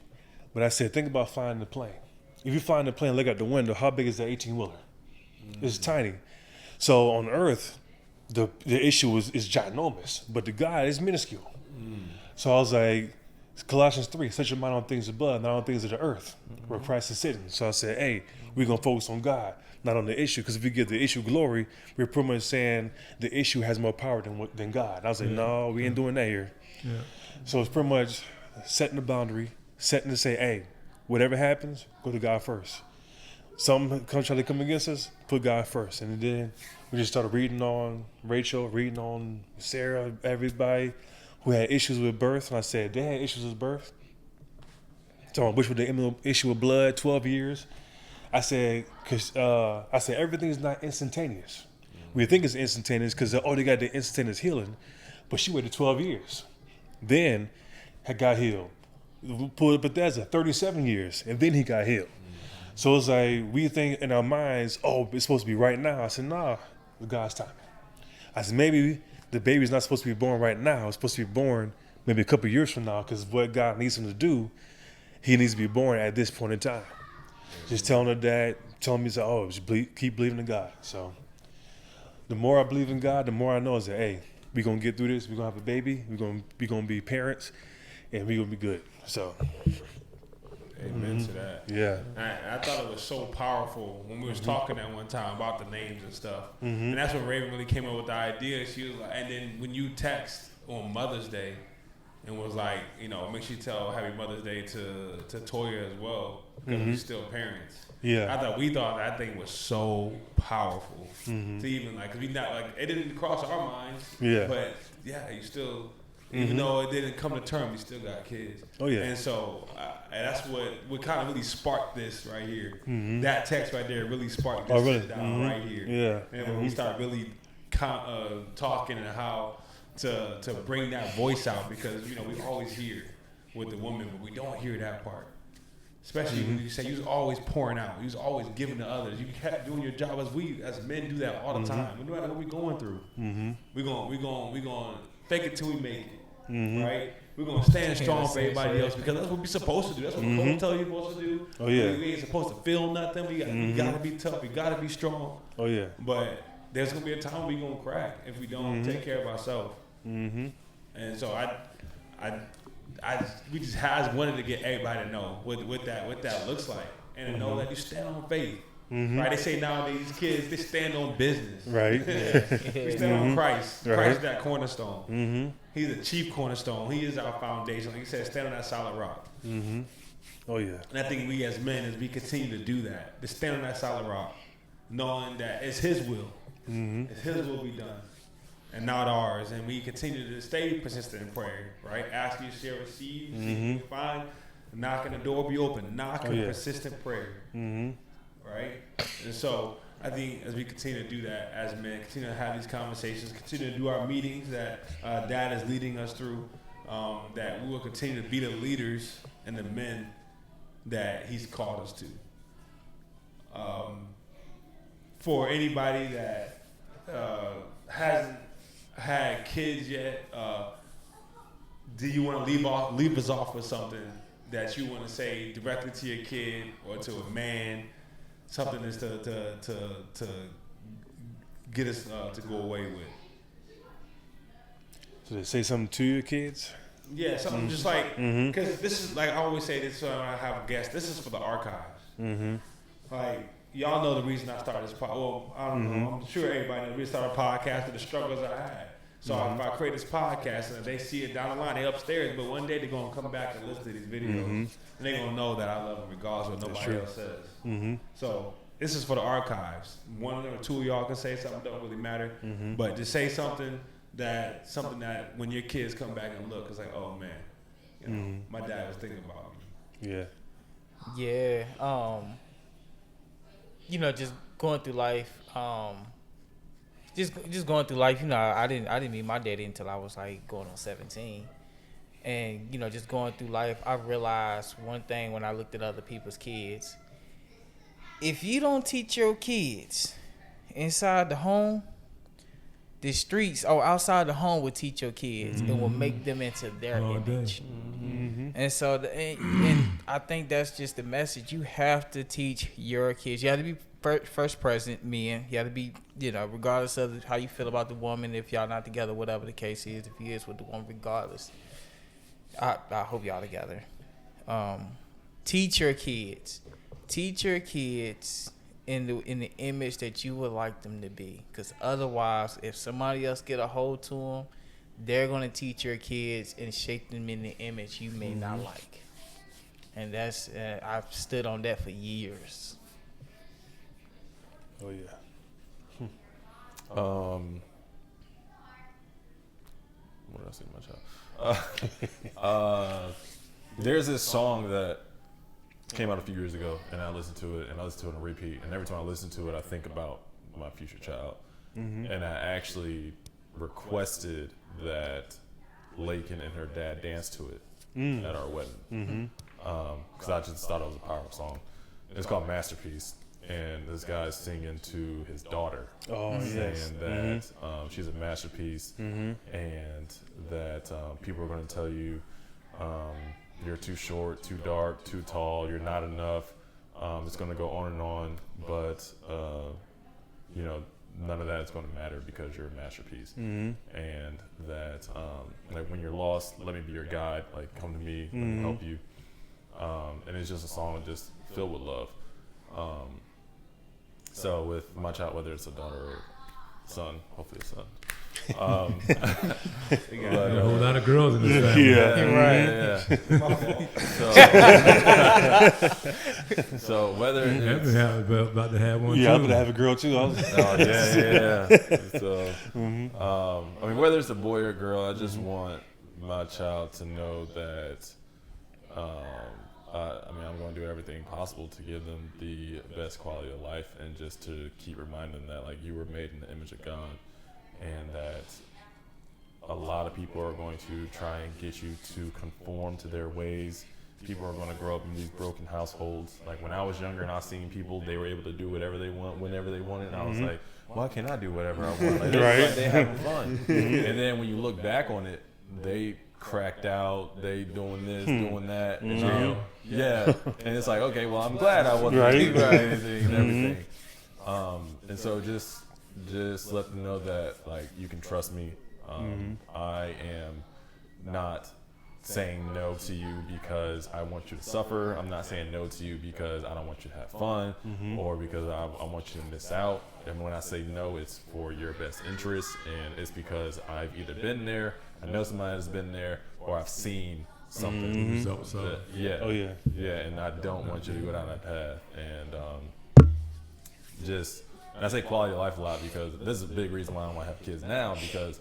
but I said, think about flying the plane. If you fly in the plane, look out the window, how big is that 18-wheeler? It's tiny. So on earth, the issue is ginormous, but the God is minuscule. So I was like, Colossians 3, set your mind on things above, not on things of the earth, where Christ is sitting. So I said, hey, we're going to focus on God, not on the issue, because if we give the issue glory, we're pretty much saying the issue has more power than God. And I was like, no, we ain't doing that here. Yeah. So it's pretty much setting the boundary, setting to say, hey, whatever happens, go to God first. Some try to come against us, put God first. And then we just started reading on Rachel, reading on Sarah, everybody who had issues with birth. And I said, they had issues with birth. So which was the issue with blood, 12 years. I said, everything is not instantaneous. We think it's instantaneous because, they got the instantaneous healing. But she waited 12 years. Then got healed. Pulled up Bethesda, 37 years, and then he got healed. So it's like, we think in our minds, it's supposed to be right now. I said, nah, it's God's timing. I said, maybe the baby's not supposed to be born right now. It's supposed to be born maybe a couple of years from now, because what God needs him to do, he needs to be born at this point in time. Just telling her that, telling me, just keep believing in God. So the more I believe in God, the more I know is that, hey, we're going to get through this. We're going to have a baby. We're going to be parents, and we're going to be good. So. Amen to that. Yeah. I thought it was so powerful when we was talking that one time about the names and stuff. And that's when Raven really came up with the idea. She was like, and then when you text on Mother's Day and was like, make sure you tell Happy Mother's Day to Toya as well, because we're still parents. Yeah. We thought that thing was so powerful to even because we not it didn't cross our minds. Yeah. But yeah, you still. Even though it didn't come to term, you still got kids. Oh yeah. And so and that's what kind of really sparked this right here. That text right there really sparked this sit down right here. Yeah. And when we start really talking and how to bring that voice out, because we always hear with the woman, but we don't hear that part. Especially when you say you was always pouring out, you was always giving to others. You kept doing your job as men do that all the time. No matter what we're going through, we're going fake it till we make it. Right? We're going to stand strong for everybody else, because that's what we're supposed to do. That's what the coach tell you supposed to do. Oh, yeah. We ain't supposed to feel nothing. We got to be tough. We got to be strong. Oh, yeah. But there's going to be a time we're going to crack if we don't take care of ourselves. And so we just wanted to get everybody to know what that looks like, and to know that you stand on faith. Right? They say nowadays these kids, they stand on business. Right. We stand on Christ. Right. Christ is that cornerstone. He's the chief cornerstone. He is our foundation. Like he said, stand on that solid rock. Oh yeah. And I think we as men, as we continue to do that, to stand on that solid rock, knowing that it's His will. It's His will be done, and not ours. And we continue to stay persistent in prayer, right? Ask, you shall receive. Seek, you find. Knock, and the door will be open. Knock and persistent prayer. Right? And so I think as we continue to do that as men, continue to have these conversations, continue to do our meetings that Dad is leading us through, that we will continue to be the leaders and the men that He's called us to. For anybody that hasn't had kids yet, do you want to leave us off with something that you want to say directly to your kid or to a man? Something that's to get us to go away with. So they say something to your kids? Yeah, something just like, because this is like I always say this when I have a guest. This is for the archives. Like y'all know the reason I started this podcast. Well, I don't know. I'm sure everybody knows the reason I started a podcast and the struggles I had. So if I create this podcast and they see it down the line, they upstairs, but one day they're gonna come back and listen to these videos, and they're gonna know that I love them regardless of what nobody else says. So this is for the archives. One or two of y'all can say something, don't really matter, but to say something that when your kids come back and look, it's like, oh man, you know, my dad was thinking about me. Yeah. Yeah. You know, just going through life. Just going through life, you know, I didn't meet my daddy until I was like going on 17. And, you know, just going through life, I realized one thing when I looked at other people's kids. If you don't teach your kids inside the home, the streets or outside the home will teach your kids. It will make them into their image. And so, and I think that's just the message. You have to teach your kids. You have to be first present, men. You have to be, you know, regardless of how you feel about the woman, if y'all not together, whatever the case is, if he is with the woman, regardless. I hope y'all together. Teach your kids. Teach your kids in the image that you would like them to be. Because otherwise, if somebody else get a hold to them, they're going to teach your kids and shape them in the image you may not like. And that's, I've stood on that for years. Oh yeah. What did I say to my child? There's this song that came out a few years ago, and I listened to it, and I listened to it on repeat. And every time I listen to it, I think about my future child. And I actually requested that Lakin and her dad dance to it at our wedding, because I just thought it was a powerful song. It's called Masterpiece. And this guy's singing to his daughter, saying that she's a masterpiece, and that people are going to tell you you're too short, too dark, too tall, you're not enough. It's going to go on and on, but you know, none of that is going to matter because you're a masterpiece. And that like when you're lost, let me be your guide. Like come to me, let me help you. And it's just a song just filled with love. So with my child, whether it's a daughter or son, hopefully a son. A whole lot of girls in this family. So whether it's about to have one. Yeah, too. I'm gonna have a girl too. So, I mean, whether it's a boy or a girl, I just want my child to know that. I mean, I'm going to do everything possible to give them the best quality of life, and just to keep reminding them that, like, you were made in the image of God, and that a lot of people are going to try and get you to conform to their ways. People are going to grow up in these broken households. Like when I was younger and I seen people, they were able to do whatever they want, whenever they wanted, and I was like, why can't I do whatever I want? Like, like they having fun. And then when you look back on it, they cracked out, they doing this, doing that, and and it's like, okay, well, I'm glad I wasn't doing anything and everything. And so just let them know that, like, you can trust me. I am not saying no to you because I want you to suffer. I'm not saying no to you because I don't want you to have fun or because I want you to miss out. And when I say no, it's for your best interest, and it's because I've either been there, I know somebody has been there, or I've seen something. Yeah, and I don't want you to go down that path. And and I say quality of life a lot because this is a big reason why I don't want to have kids now, because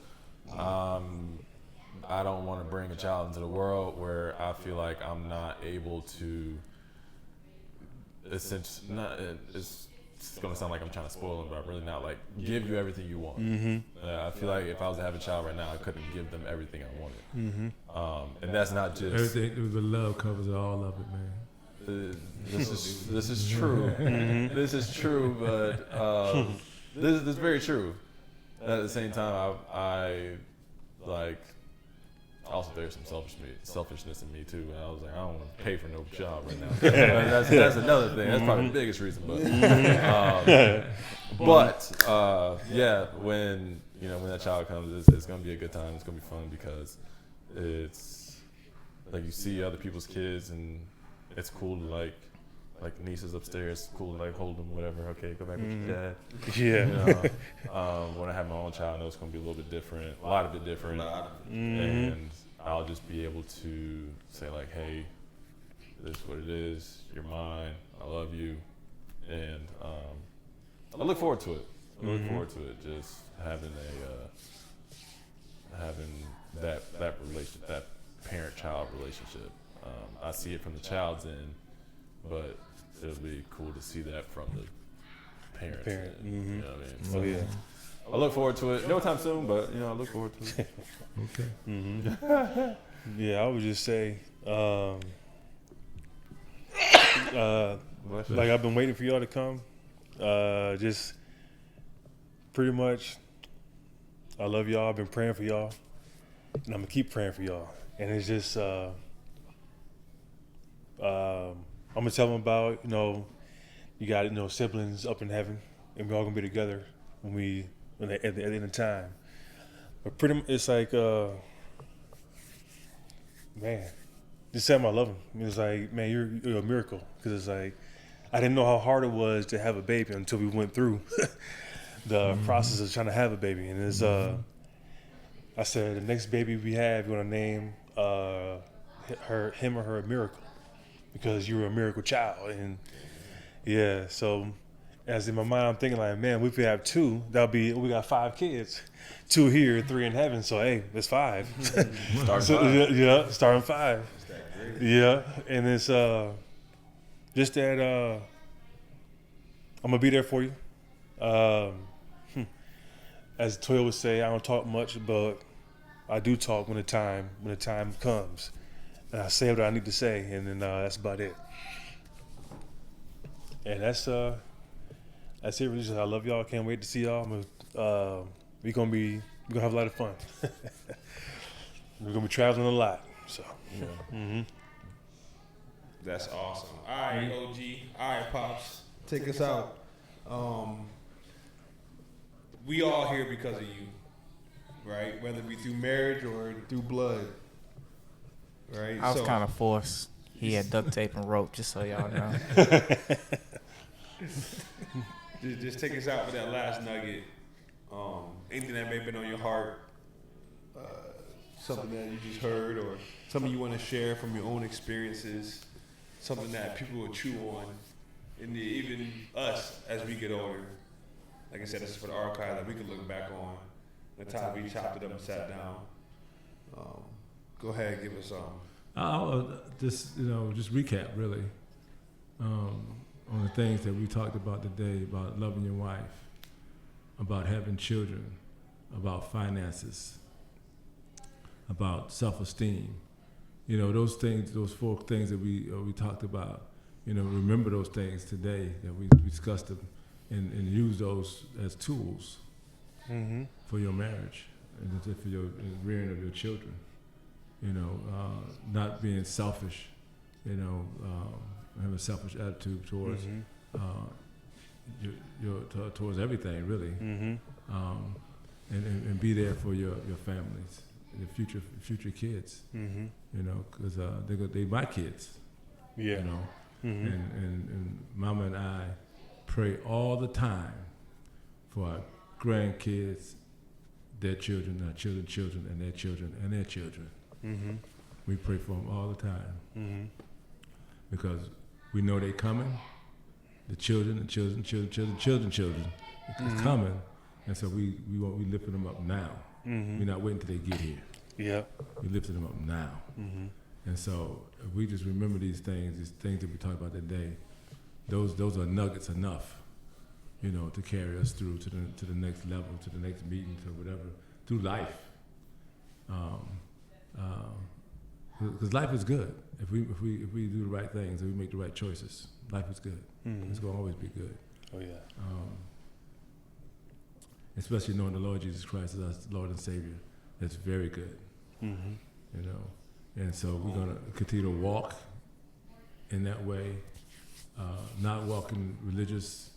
I don't want to bring a child into the world where I feel like I'm not able to. It's going to sound like I'm trying to spoil them, but I'm really not. Like, give you everything you want. I feel like if I was to have a child right now, I couldn't give them everything I wanted. And that's not just everything. The love covers all of it, man. This is true. This is true, but this is very true. At the same time, I also there's some selfishness in me too. And I was like, I don't want to pay for no job right now. that's another thing. That's probably the biggest reason. But yeah, when that child comes, it's gonna be a good time. It's gonna be fun because it's like you see other people's kids, and it's cool to like nieces upstairs. Cool to hold them, whatever. Okay, go back with your dad. Yeah. When I have my own child, I know it's gonna be a little bit different, a lot of it different, and I'll just be able to say like, hey, this is what it is. You're mine. I love you, and I look forward to it. Just having that relationship, that parent-child relationship. I see it from the child's end, but it'll be cool to see that from the parent. End, you know what I mean? So, I look forward to it. No time soon, but I look forward to it. Okay. Yeah, I would just say, like I've been waiting for y'all to come. Just pretty much, I love y'all. I've been praying for y'all, and I'm gonna keep praying for y'all. And it's just, I'm gonna tell them about, you got siblings up in heaven, and we're all gonna be together at the end of time. But pretty much, it's like, man, just tell them I love them. It's like, man, you're a miracle, because it's like, I didn't know how hard it was to have a baby until we went through the process of trying to have a baby. And it's, I said, the next baby we have, we're gonna name him or her a miracle, because you're a miracle child. And yeah, so as in my mind, I'm thinking like, man, if we have two, we got 5 kids, 2 here, 3 in heaven. So hey, that's 5. Starting 5. Yeah, and it's just that I'm gonna be there for you. As Toya would say, I don't talk much, but I do talk when the time comes, and I say what I need to say, and then that's about it. And that's it. Really, just I love y'all. Can't wait to see y'all. We're gonna have a lot of fun. We're gonna be traveling a lot. So yeah. That's awesome. All right, OG. All right, Pops. Take us out. We all here because of you, right? Whether it be through marriage or through blood, right? I was kind of forced. He had duct tape and rope, just so y'all know. Just take us out with that last nugget. Anything that may have been on your heart, something that you just heard, or something you want to share from your own experiences, something that people will chew on, and even us as we get older. Like I said, this is for the archive that we can look back on the time we chopped it up and sat down. Go ahead, give us some. I'll just recap really on the things that we talked about today, about loving your wife, about having children, about finances, about self-esteem. Those things, those 4 things that we talked about. Remember those things today that we discussed them, and use those as tools for your marriage and for your rearing of your children. Not being selfish. Have a selfish attitude towards towards everything, really, and be there for your families. future kids. Mm-hmm. You know, because they my kids. Yeah. You know, Mm-hmm. and Mama and I pray all the time for our grandkids, their children, our children, and their children, and their children. Mm-hmm. We pray for them all the time Mm-hmm. because we know they're coming. The children is coming, and so we lifting them up now. Mm-hmm. We're not waiting till they get here. Yeah. We lifting them up now. Mm-hmm. And so if we just remember these things that we talked about today, those are nuggets enough, you know, to carry us through to the next level, to the next meeting, to whatever, through life. Because life is good if we do the right things, if we make the right choices. Life is good. Mm-hmm. It's gonna always be good. Oh yeah. Especially knowing the Lord Jesus Christ as our Lord and Savior. That's very good. Mm-hmm. You know, and so we're gonna continue to walk in that way, not walk in religious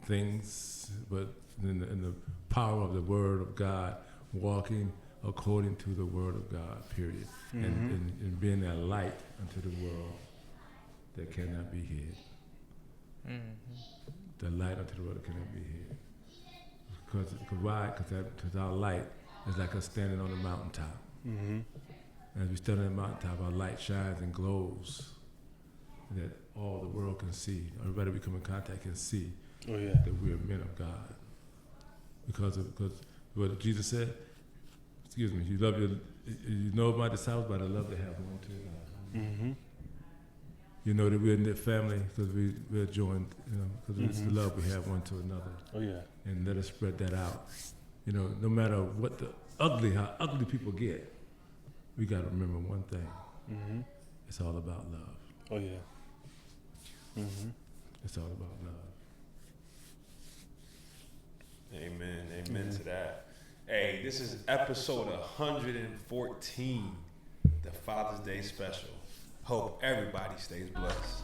things, but in the power of the Word of God, walking according to the Word of God, period, Mm-hmm. and being that light unto the world that cannot be hid. Mm-hmm. The light unto the world that cannot be hid. Because why? Because our light is like us standing on the mountaintop. Mm-hmm. As we stand on the mountaintop, our light shines and glows that all the world can see. Everybody we come in contact can see Oh yeah. that we are men of God. Because what Jesus said, excuse me, you know my disciples by the love they have one to another. Mm-hmm. You know that we're in that family because we're joined, you know, because it's the Mm-hmm. love we have one to another. Oh yeah. And let us spread that out. You know, no matter what how ugly people get, we got to remember one thing. Mm-hmm. It's all about love. Oh yeah. Mm-hmm. It's all about love. Amen to that. Hey, this is episode 114, the Father's Day special. Hope everybody stays blessed.